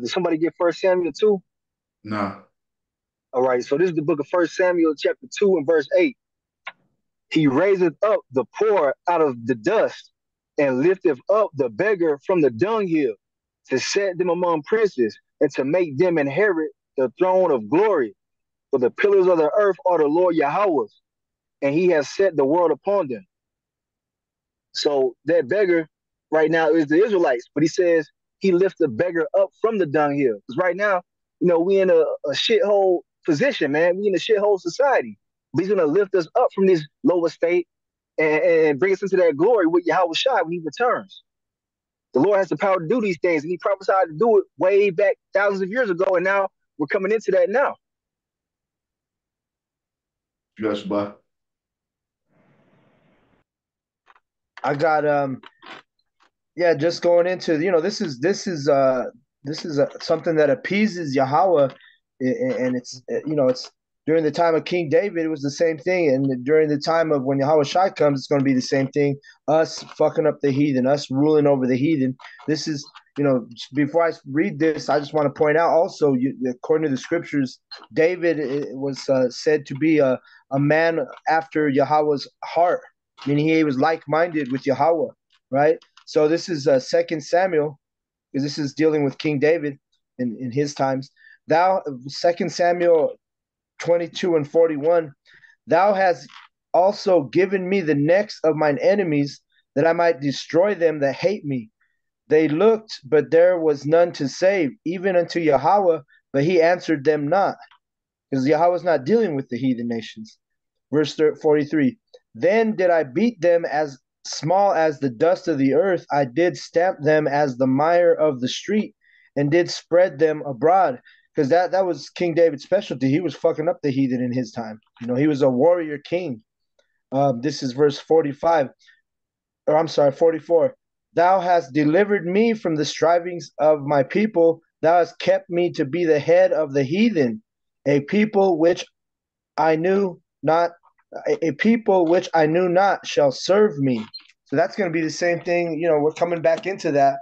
Did somebody get 1 Samuel 2? Nah. All right, so this is the book of 1 Samuel chapter 2 and verse 8. He raiseth up the poor out of the dust and lifteth up the beggar from the dunghill to set them among princes and to make them inherit the throne of glory. For the pillars of the earth are the Lord Yahweh's, and he has set the world upon them. So that beggar right now is the Israelites, but he says he lifts the beggar up from the dunghill. Because right now, we in a shithole position, man. We in a shithole society. But he's going to lift us up from this lower state and bring us into that glory with Yahweh Shai when he returns. The Lord has the power to do these things, and he prophesied to do it way back thousands of years ago, and now we're coming into that now. Yes, bye. I got just going into this is something that appeases Yahweh, and it's it's during the time of King David, it was the same thing, and during the time of when Yahweh Shai comes, it's going to be the same thing. Us fucking up the heathen, us ruling over the heathen. This is before I read this, I just want to point out also, according to the scriptures, David was said to be a man after Yahweh's heart, meaning he was like-minded with Yahweh, right? So this is 2 Samuel, because this is dealing with King David in his times. 2 Samuel 22 and 41, thou hast also given me the necks of mine enemies, that I might destroy them that hate me. They looked, but there was none to save, even unto Yahweh, but he answered them not. Because Yahweh's not dealing with the heathen nations. Verse 43, then did I beat them as small as the dust of the earth. I did stamp them as the mire of the street, and did spread them abroad. Because that was King David's specialty. He was fucking up the heathen in his time. He was a warrior king. This is verse 45. Or I'm sorry, 44. Thou hast delivered me from the strivings of my people. Thou hast kept me to be the head of the heathen, a people which I knew not. A people which I knew not shall serve me. So that's going to be the same thing. We're coming back into that.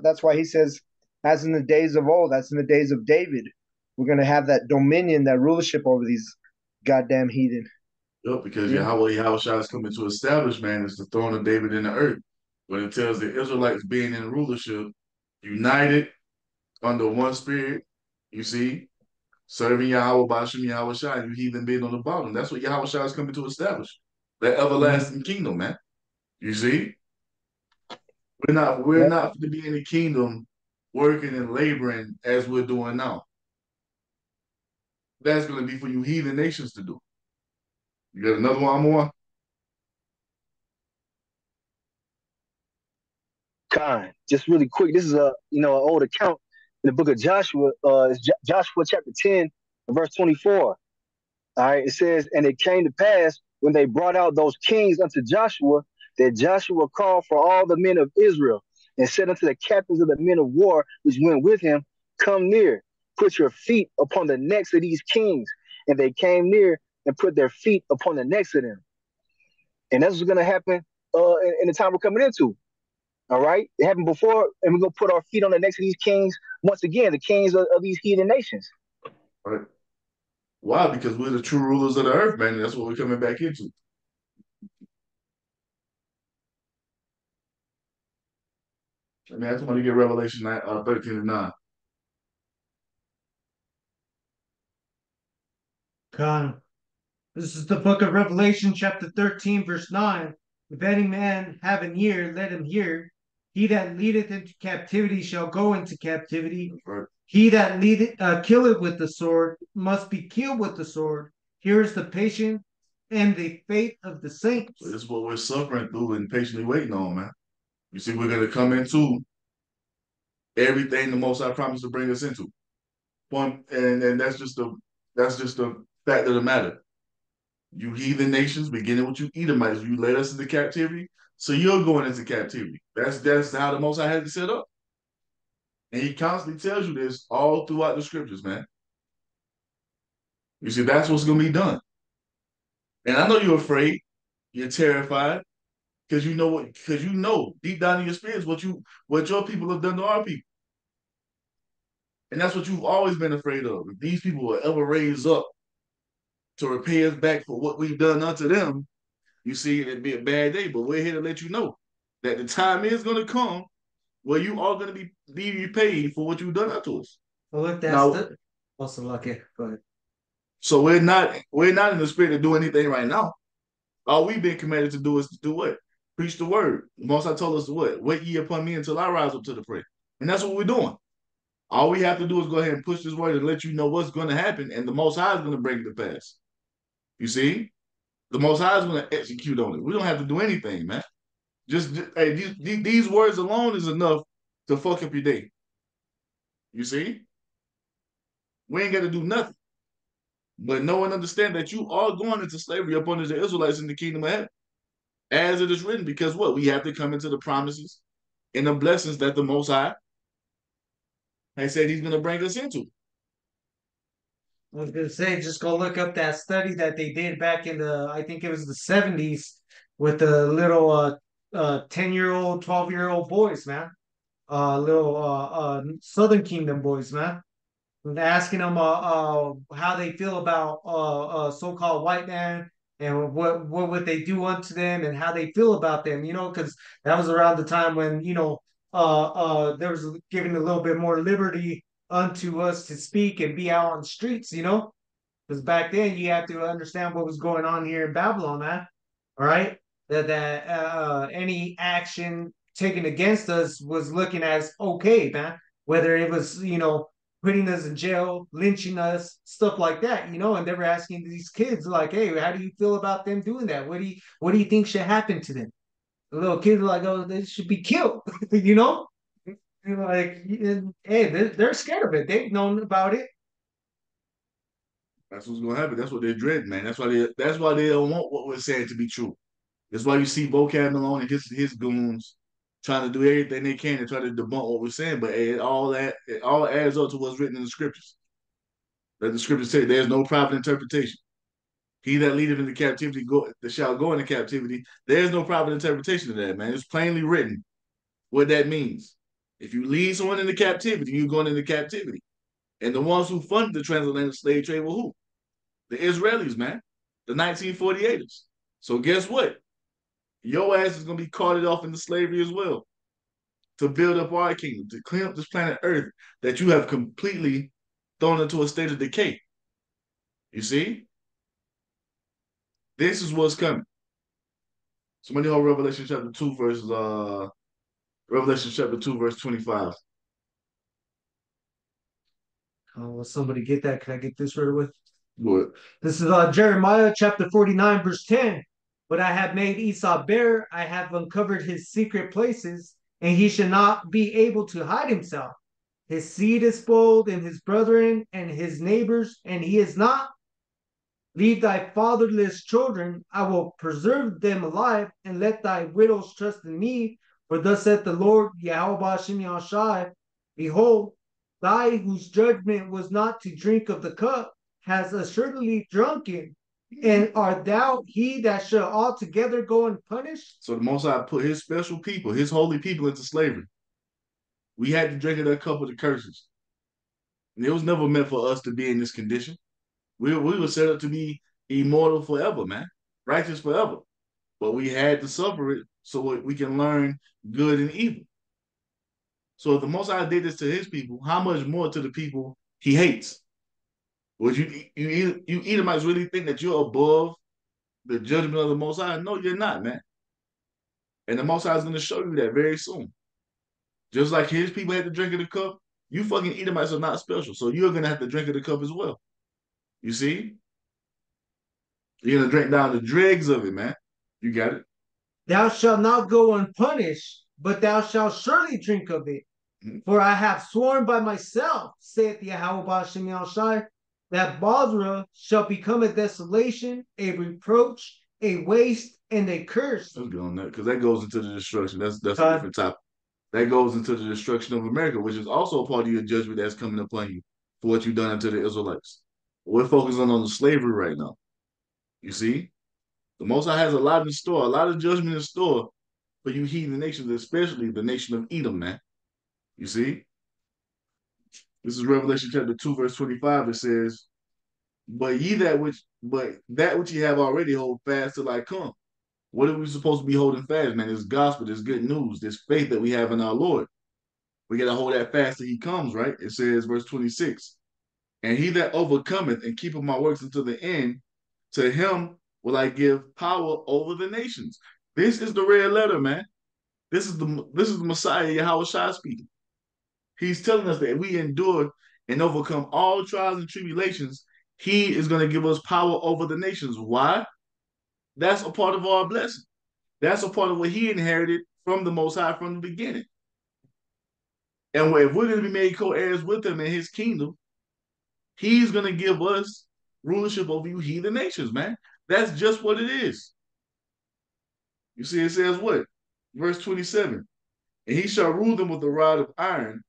That's why he says, as in the days of old, as in the days of David, we're going to have that dominion, that rulership over these goddamn heathen. Yep, because Yahweh Shai is coming to establish, man, is the throne of David in the earth. When it tells the Israelites being in rulership, united under one spirit, you see, serving Yahweh Bashim Yahweh Shai, you heathen being on the bottom. That's what Yahweh Shai is coming to establish. That everlasting kingdom, man. You see? We're not going to be in the kingdom working and laboring as we're doing now. That's going to be for you heathen nations to do. You got another one more? Khan, just really quick. This is an old account in the book of Joshua. It's Joshua chapter 10, verse 24. All right, it says, and it came to pass when they brought out those kings unto Joshua, that Joshua called for all the men of Israel and said unto the captains of the men of war which went with him, come near, put your feet upon the necks of these kings. And they came near and put their feet upon the necks of them. And that's what's going to happen in the time we're coming into. All right? It happened before, and we're going to put our feet on the necks of these kings, once again, the kings of these heathen nations. All right. Why? Because we're the true rulers of the earth, man. And that's what we're coming back into. I mean, I just want to get Revelation 13 and 9. Con. This is the book of Revelation, chapter 13, verse 9. If any man have an ear, let him hear. He that leadeth into captivity shall go into captivity. Right. He that killeth with the sword must be killed with the sword. Here is the patience and the faith of the saints. So this is what we're suffering through and patiently waiting on, man. You see, we're gonna come into everything the Most High promised to bring us into. And that's just the fact of the matter. You heathen nations, beginning with you Edomites, you led us into captivity, so you're going into captivity. That's how the Most High had it set up. And he constantly tells you this all throughout the scriptures, man. You see, that's what's gonna be done. And I know you're afraid, you're terrified, because you know deep down in your spirit what your people have done to our people. And that's what you've always been afraid of. If these people will ever raise up to repay us back for what we've done unto them, you see, it'd be a bad day. But we're here to let you know that the time is going to come where you are going to be repaid for what you've done unto us. Well, look, that's also lucky. Go ahead. So we're not in the spirit to do anything right now. All we've been commanded to do is to do what? Preach the word. The Most High told us to what? Wait ye upon me until I rise up to the prayer. And that's what we're doing. All we have to do is go ahead and push this word and let you know what's going to happen, and the Most High is going to bring it to pass. You see? The Most High is going to execute on it. We don't have to do anything, man. Just hey, these words alone is enough to fuck up your day. You see? We ain't got to do nothing. But know and understand that you are going into slavery up under the Israelites in the kingdom of heaven. As it is written, because what? We have to come into the promises and the blessings that the Most High has said he's going to bring us into. I was gonna say, just go look up that study that they did back in I think it was the 70s, with the little 10-year-old, 12-year-old boys, man. Little Southern Kingdom boys, man. And asking them how they feel about so-called white man, and what would they do unto them, and how they feel about them, because that was around the time when, there was giving a little bit more liberty unto us to speak and be out on the streets, because back then you have to understand what was going on here in Babylon, man. All right, that any action taken against us was looking as okay, man. Whether it was, putting us in jail, lynching us, stuff like that, and they were asking these kids like, hey, how do you feel about them doing that? What do you think should happen to them? The little kids are like, oh, they should be killed, like, hey, they're scared of it. They've known about it. That's what's gonna happen. That's what they're dreading, man. That's why they don't want what we're saying to be true. That's why you see Vocab Malone and his goons trying to do everything they can to try to debunk what we're saying. But it all adds up to what's written in the scriptures. That the scriptures say there's no private interpretation. He that leadeth into captivity shall go into captivity. There's no private interpretation of that, man. It's plainly written what that means. If you lead someone into captivity, you're going into captivity. And the ones who funded the transatlantic slave trade were who? The Israelis, man. The 1948ers. So guess what? Your ass is going to be carted off into slavery as well to build up our kingdom, to clean up this planet Earth that you have completely thrown into a state of decay. You see? This is what's coming. Somebody hold Revelation chapter 2 verse 25. Will somebody get that? Can I get this right away? What? This is Jeremiah chapter 49, verse 10. But I have made Esau bare, I have uncovered his secret places, and he shall not be able to hide himself. His seed is spoiled, and his brethren and his neighbors, and he is not. Leave thy fatherless children, I will preserve them alive, and let thy widows trust in me. For thus saith the Lord, Yahweh Shem Yahshai, behold, thy whose judgment was not to drink of the cup has assuredly drunken, and art thou he that shall altogether go unpunished? So the Most High put his special people, his holy people, into slavery. We had to drink of that cup of the curses. And it was never meant for us to be in this condition. We were set up to be immortal forever, man. Righteous forever. But we had to suffer it so we can learn good and evil. So if the Most High did this to his people, how much more to the people he hates? Would you Edomites really think that you're above the judgment of the Most High? No, you're not, man. And the Most High is going to show you that very soon. Just like his people had to drink of the cup, you fucking Edomites are not special. So you're going to have to drink of the cup as well. You see? You're gonna drink down the dregs of it, man. You got it. Thou shalt not go unpunished, but thou shalt surely drink of it. Mhm. For I have sworn by myself, saith Yahweh Bashem Yahushai, that Basra shall become a desolation, a reproach, a waste, and a curse. Let's go on that because that goes into the destruction. That's a different topic. That goes into the destruction of America, which is also a part of your judgment that's coming upon you for what you've done unto the Israelites. We're focusing on the slavery right now. You see, the Most High has a lot in store, a lot of judgment in store for you heathen nations, especially the nation of Edom, man. You see, this is Revelation chapter 2, verse 25. It says, but that which ye have already hold fast till I come. What are we supposed to be holding fast, man? This gospel, this good news, this faith that we have in our Lord. We got to hold that fast till he comes, right? It says, verse 26, and he that overcometh and keepeth my works until the end, to him will I give power over the nations. This is the red letter, man. This is the Messiah, Yahweh Shai speaking. He's telling us that if we endure and overcome all trials and tribulations, he is going to give us power over the nations. Why? That's a part of our blessing. That's a part of what he inherited from the Most High from the beginning. And if we're going to be made co-heirs with him in his kingdom, he's going to give us rulership over you heathen nations, man. That's just what it is. You see, it says what? Verse 27, and he shall rule them with a rod of iron,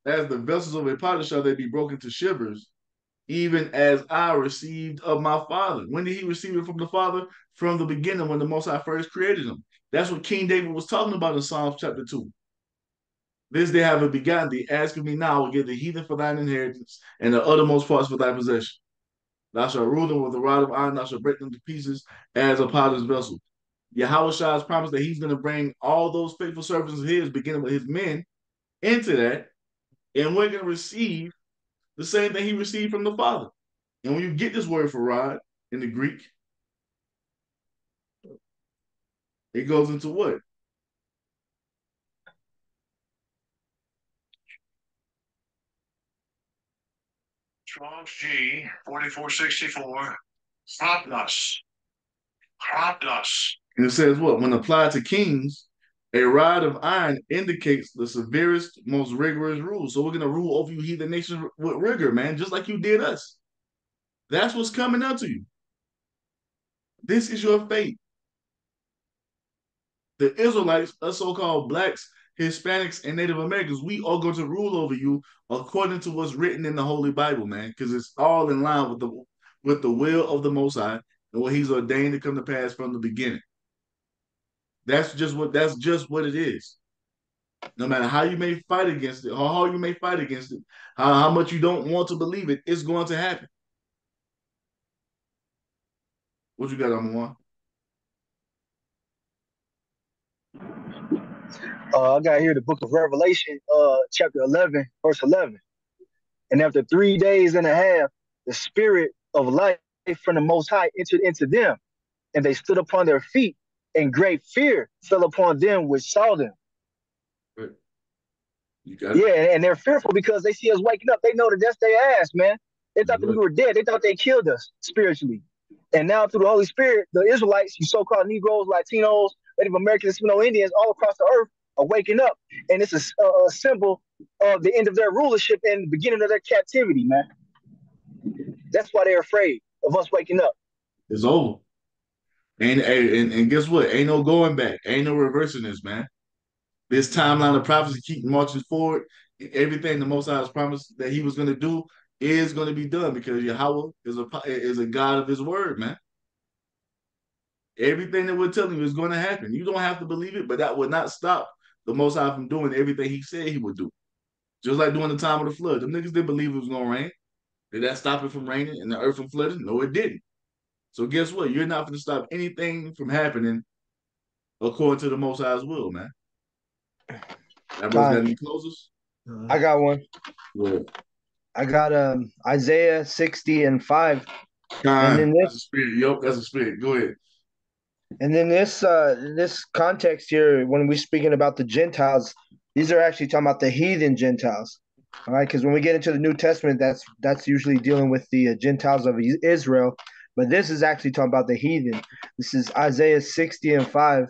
as the vessels of a potter shall they be broken to shivers, even as I received of my father. When did he receive it from the Father? From the beginning, when the Most High first created him. That's what King David was talking about in Psalms chapter 2. This day have I begotten thee, asking me now, I will give the heathen for thine inheritance, and the uttermost parts for thy possession. Thou shalt rule them with a rod of iron, thou shalt break them to pieces as a potter's vessel. Yahweh Shai has promised that he's going to bring all those faithful servants of his, beginning with his men, into that, and we're going to receive the same thing he received from the Father. And when you get this word for rod in the Greek, it goes into what? Strong's G 4464. Hropnos. Hropnos. And it says what? When applied to kings, a rod of iron indicates the severest, most rigorous rule. So we're going to rule over you heathen nations with rigor, man, just like you did us. That's what's coming up to you. This is your fate. The Israelites, us so-called blacks, Hispanics, and Native Americans, we are going to rule over you according to what's written in the Holy Bible, man, because it's all in line with the will of the Most High and what he's ordained to come to pass from the beginning. That's just what it is. No matter how you may fight against it, how hard you may fight against it, how much you don't want to believe it, it's going to happen. What you got, Amon? I got here the book of Revelation, chapter 11, verse 11. And after 3 days and a half, the spirit of life from the Most High entered into them, and they stood upon their feet, and great fear fell upon them which saw them. You got it? Yeah, and they're fearful because they see us waking up. They know that that's their ass, man. They thought that we were dead. They thought they killed us spiritually. And now through the Holy Spirit, the Israelites, you so-called Negroes, Latinos, Native Americans, Seminole Indians, all across the earth are waking up. And it's a symbol of the end of their rulership and the beginning of their captivity, man. That's why they're afraid of us waking up. It's over. And guess what? Ain't no going back. Ain't no reversing this, man. This timeline of prophecy keep marching forward. Everything the Most High has promised that he was going to do is going to be done because Yahweh is a God of his word, man. Everything that we're telling you is going to happen. You don't have to believe it, but that would not stop the Most High from doing everything he said he would do. Just like during the time of the flood. The niggas didn't believe it was going to rain. Did that stop it from raining and the earth from flooding? No, it didn't. So guess what? You're not going to stop anything from happening according to the Most High's will, man. That got any closers? I got one. Good. I got Isaiah 60:5. And then that's a spirit. Yep, that's a spirit. Go ahead. And then this context here, when we're speaking about the Gentiles, these are actually talking about the heathen Gentiles. All right, because when we get into the New Testament, that's usually dealing with the Gentiles of Israel. But this is actually talking about the heathen. This is Isaiah 60:5.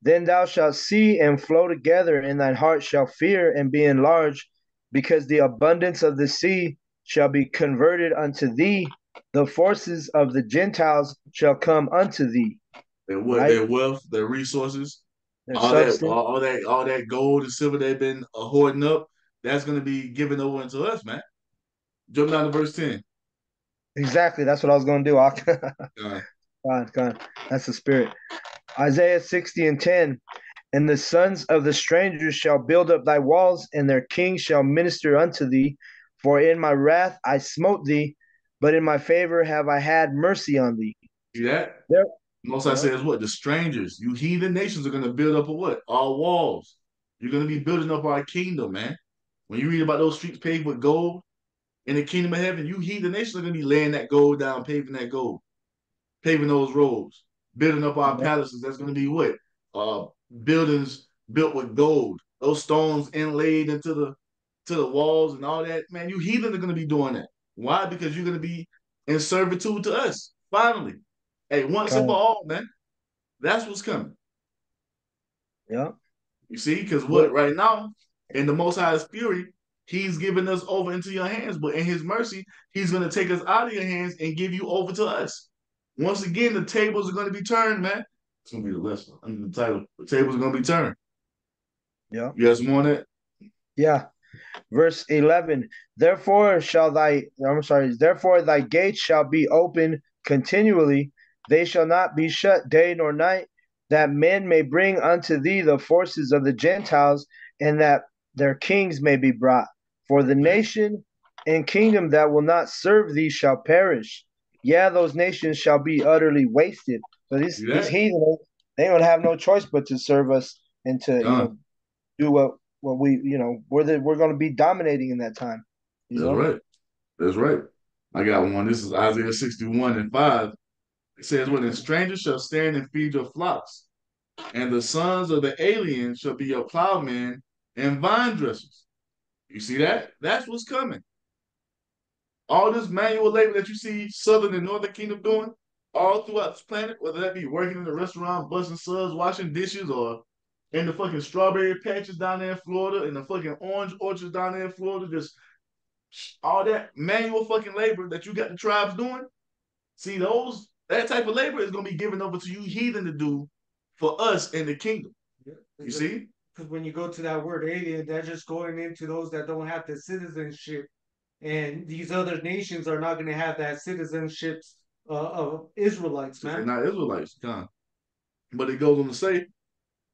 Then thou shalt see and flow together, and thine heart shall fear and be enlarged, because the abundance of the sea shall be converted unto thee. The forces of the Gentiles shall come unto thee. Their what? Right? Their wealth, their resources, Their all that, substance. all that gold and silver they've been hoarding up. That's going to be given over into us, man. Jump down to verse 10. Exactly. That's what I was going to do. God. That's the spirit. Isaiah 60:10. And the sons of the strangers shall build up thy walls, and their kings shall minister unto thee. For in my wrath I smote thee, but in my favor have I had mercy on thee. See that? There, Most I says what? The strangers, you heathen nations are going to build up a what? Our walls. You're going to be building up our kingdom, man. When you read about those streets paved with gold in the kingdom of heaven, you heathen nations are going to be laying that gold down, paving that gold, paving those roads, building up our palaces. That's going to be what? Buildings built with gold. Those stones inlaid into the walls and all that. Man, you heathen are going to be doing that. Why? Because you're going to be in servitude to us. Finally. Hey, once and for all, man. That's what's coming. Yeah. You see, because what right now, in the Most High's fury, he's giving us over into your hands, but in his mercy, he's going to take us out of your hands and give you over to us. Once again, the tables are going to be turned, man. It's going to be the lesson under the title. The tables are going to be turned. Yeah. You guys more on that? Yeah. Verse 11. Therefore thy gates shall be open continually. They shall not be shut day nor night, that men may bring unto thee the forces of the Gentiles, and that their kings may be brought. For the nation and kingdom that will not serve thee shall perish. Yeah, those nations shall be utterly wasted. So these heathen, they don't have no choice but to serve us and to do what we we're going to be dominating in that time. That's right. I got one. This is Isaiah 61:5. It says, when the stranger shall stand and feed your flocks, and the sons of the alien shall be your plowmen and vine dressers. You see that? That's what's coming. All this manual labor that you see Southern and Northern Kingdom doing all throughout this planet, whether that be working in the restaurant, busting subs, washing dishes, or in the fucking strawberry patches down there in Florida, in the fucking orange orchards down there in Florida, just all that manual fucking labor that you got the tribes doing. See, that type of labor is going to be given over to you heathen to do for us in the kingdom. Yeah. You see? Because when you go to that word alien, that's just going into those that don't have the citizenship. And these other nations are not going to have that citizenship of Israelites, man. They're not Israelites, John. But it goes on to say,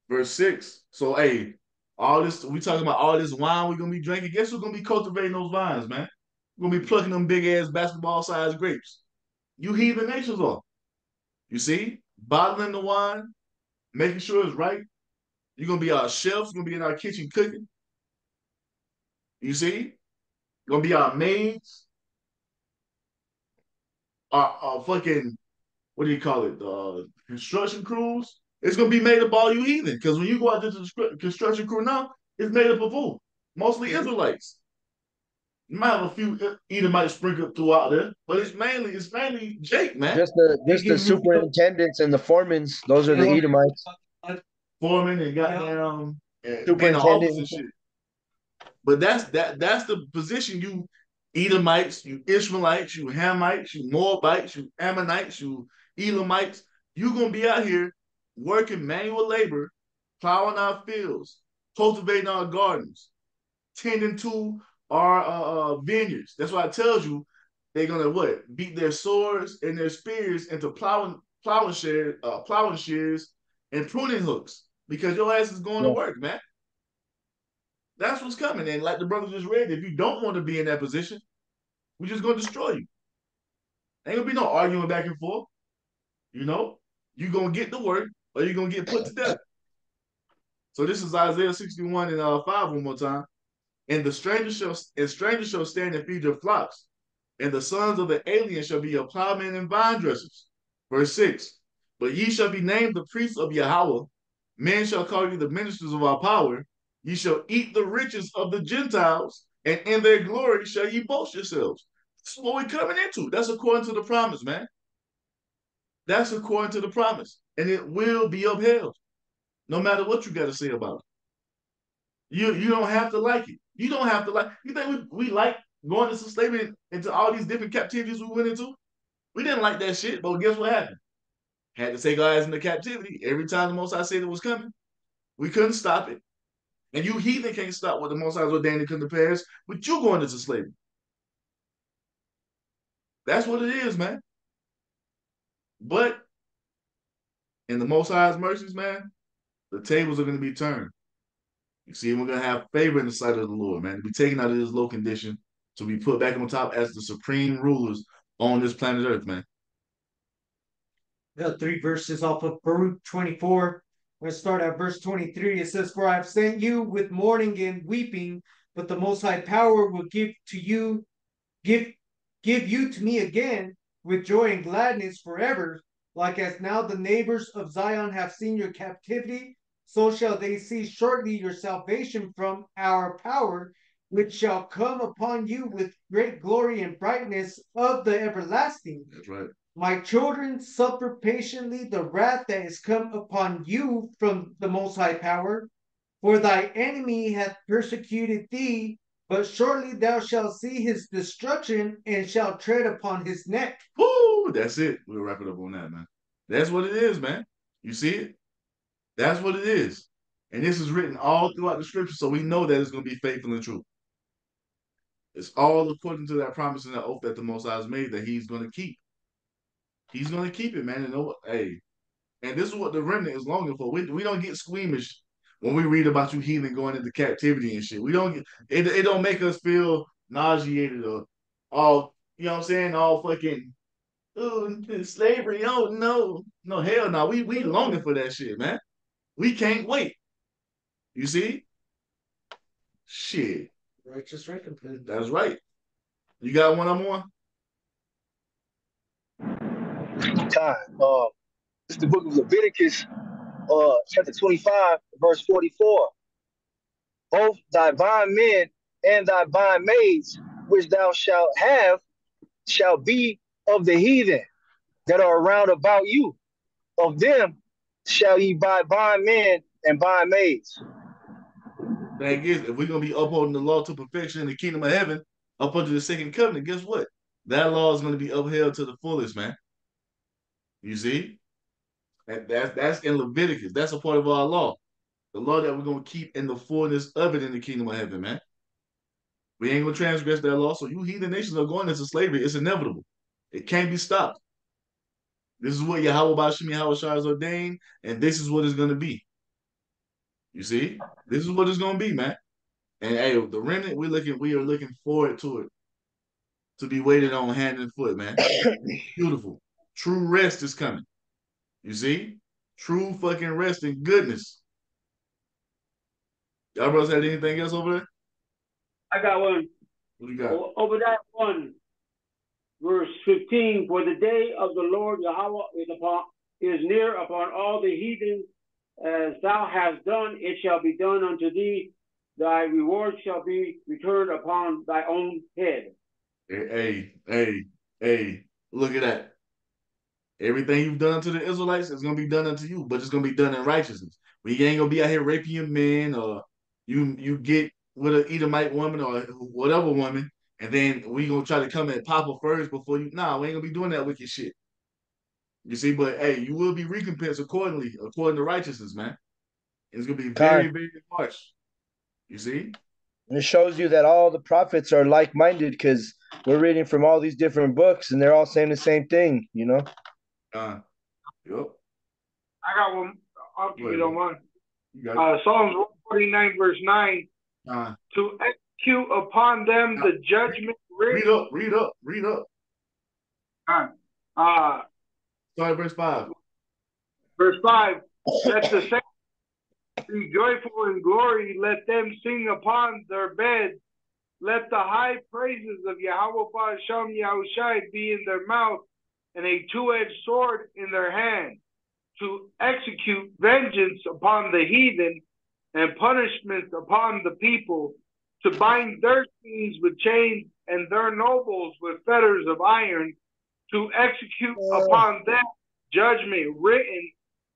verse 6. So, hey, we talking about all this wine we're going to be drinking. Guess who's going to be cultivating those vines, man? We're going to be plucking them big-ass basketball-sized grapes. You heathen nations are. You see? Bottling the wine, making sure it's right. You're going to be our chefs. You're going to be in our kitchen cooking. You see? Going to be our maids. Our fucking, what do you call it? Construction crews. It's going to be made up all you heathen. Because when you go out to the construction crew now, it's made up of who? Mostly Israelites. You might have a few Edomites sprinkled throughout there, but it's mainly Jake, man. Just the superintendents and the foremans. Those are the Edomites. Foreman and goddamn superintendent and shit. But that's the position you Edomites, you Ishmaelites, you Hamites, you Moabites, you Ammonites, you Elamites, you're gonna be out here working manual labor, plowing our fields, cultivating our gardens, tending to our vineyards. That's why it tells you they're gonna what? Beat their swords and their spears into plowing shears and pruning hooks because your ass is going to work, man. That's what's coming. And like the brother just read, if you don't want to be in that position, we're just going to destroy you. Ain't gonna be no arguing back and forth. You know, you're gonna get to work or you're gonna get put to death. So this is Isaiah 61:5 one more time. And the stranger shall stand and feed your flocks, and the sons of the alien shall be your plowmen and vine dressers. Verse 6. But ye shall be named the priests of Yahweh. Men shall call you the ministers of our power. Ye shall eat the riches of the Gentiles, and in their glory shall ye boast yourselves. This is what we're coming into. That's according to the promise, man. That's according to the promise. And it will be upheld, no matter what you got to say about it. You don't have to like it. You don't have to like. You think we like going into slavery into all these different captivities we went into? We didn't like that shit, but guess what happened? Had to take our ass into captivity every time the Most High said it was coming. We couldn't stop it. And you heathen can't stop what the Most High ordained to come to pass, but you going into slavery. That's what it is, man. But in the Most High's mercies, man, the tables are going to be turned. You see, we're going to have favor in the sight of the Lord, man, to be taken out of this low condition, to be put back on top as the supreme rulers on this planet Earth, man. The 3 verses off of Baruch 24. We're going to start at verse 23. It says, "For I have sent you with mourning and weeping, but the Most High Power will give you to me again with joy and gladness forever. Like as now the neighbors of Zion have seen your captivity, so shall they see shortly your salvation from our power, which shall come upon you with great glory and brightness of the everlasting. That's right. My children, suffer patiently the wrath that is come upon you from the Most High Power, for thy enemy hath persecuted thee, but shortly thou shalt see his destruction and shalt tread upon his neck." Woo! That's it. We'll wrap it up on that, man. That's what it is, man. You see it? That's what it is. And this is written all throughout the scripture, so we know that it's going to be faithful and true. It's all according to that promise and that oath that the Most High has made that he's going to keep. He's going to keep it, man. And hey, and this is what the remnant is longing for. We don't get squeamish when we read about you heathen going into captivity and shit. We don't get it don't make us feel nauseated or all, you know what I'm saying, all fucking slavery. Oh no. No, hell no. We longing for that shit, man. We can't wait. You see? Shit. Righteous recompense. That's right. You got one more? Time. This is the book of Leviticus, chapter 25, verse 44. Both thy bondmen and thy bondmaids, which thou shalt have, shall be of the heathen that are around about you. Of them shall ye buy bondmen and bondmaids. Thing is, if we're gonna be upholding the law to perfection in the kingdom of heaven, up under the second covenant, guess what? That law is gonna be upheld to the fullest, man. You see? That's in Leviticus. That's a part of our law. The law that we're gonna keep in the fullness of it in the kingdom of heaven, man. We ain't gonna transgress that law. So you heathen nations are going into slavery. It's inevitable. It can't be stopped. This is what Yahweh Bashim Yahweh Shai has ordained, and this is what it's gonna be. You see? This is what it's gonna be, man. And hey, the remnant, we are looking forward to it. To be waited on hand and foot, man. Beautiful. True rest is coming. You see? True fucking rest and goodness. Y'all brothers had anything else over there? I got one. What you got? Over that one, verse 15, "For the day of the Lord Yahweh is near upon all the heathen, as thou hast done, it shall be done unto thee. Thy reward shall be returned upon thy own head." Hey, look at that. Everything you've done to the Israelites is going to be done unto you, but it's going to be done in righteousness. We ain't going to be out here raping your men, or you get with an Edomite woman or whatever woman, and then we going to try to come and pop her first before you. Nah, we ain't going to be doing that wicked shit. You see, but hey, you will be recompensed accordingly, according to righteousness, man. It's going to be very, very harsh. You see? And it shows you that all the prophets are like-minded, because we're reading from all these different books and they're all saying the same thing, you know? Yep. I got one. If you don't mind. Psalms 149, verse 9. To execute upon them the judgment written. Read up. Sorry, verse 5. Verse 5. Let the saints be joyful in glory. Let them sing upon their beds. Let the high praises of Yahweh Ba'asham Yahushai be in their mouth, and a two-edged sword in their hand, to execute vengeance upon the heathen and punishments upon the people, to bind their kings with chains and their nobles with fetters of iron, to execute upon them judgment written.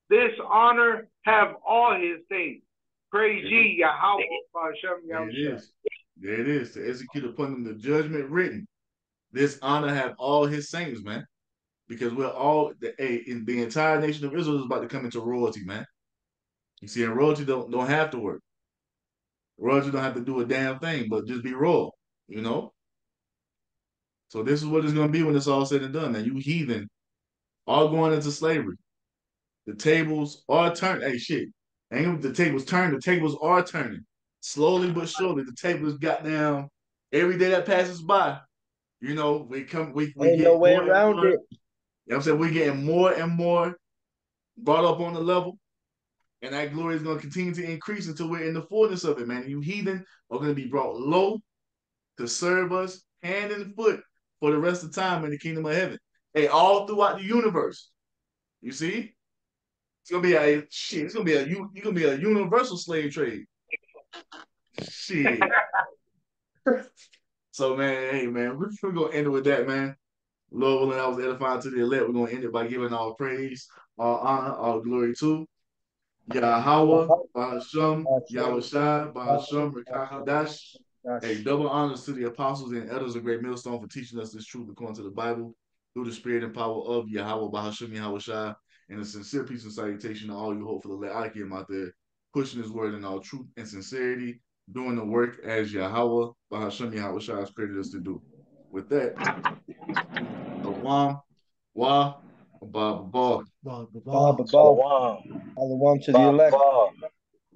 This honor have all his things. Praise ye Yahweh Hashem There it Yahushua. is. There it is. To execute upon them the judgment written. This honor have all his saints, man. Because we're all in the entire nation of Israel is about to come into royalty, man. You see, and royalty don't have to work. Royalty don't have to do a damn thing, but just be royal, you know? So this is what it's gonna be when it's all said and done, man. You heathen all going into slavery. The tables are turned. Hey, shit. Ain't the tables turned, the tables are turning. Slowly but surely, the tables got down every day that passes by. You know, we Ain't get no way more and around more. it. You know what I'm saying? We're getting more and more brought up on the level. And that glory is going to continue to increase until we're in the fullness of it, man. You heathen are going to be brought low to serve us hand and foot for the rest of time in the kingdom of heaven. Hey, all throughout the universe. You see? It's gonna be you're gonna be a universal slave trade. Shit. So man, hey man, we're gonna end it with that, man. Lord willing, I was edifying to the elect. We're gonna end it by giving all praise, all honor, all glory to Yahweh, Bahasham, Yahweh Shai, Bahasham, Rekah Hadash. Hey, double honors to the apostles and elders of Great Millstone for teaching us this truth according to the Bible through the spirit and power of Yahweh, Bahasham, Yahweh Shai. And a sincere peace and salutation to all you hopeful Aleichem out there, pushing his word in all truth and sincerity, doing the work as Yahweh, Bahasham, Yahweh Shai has created us to do. With that, Awam, Wa, Ba, Ba. Ba, ba, ba. Shalom. Shalom to the elect. Ba, ba.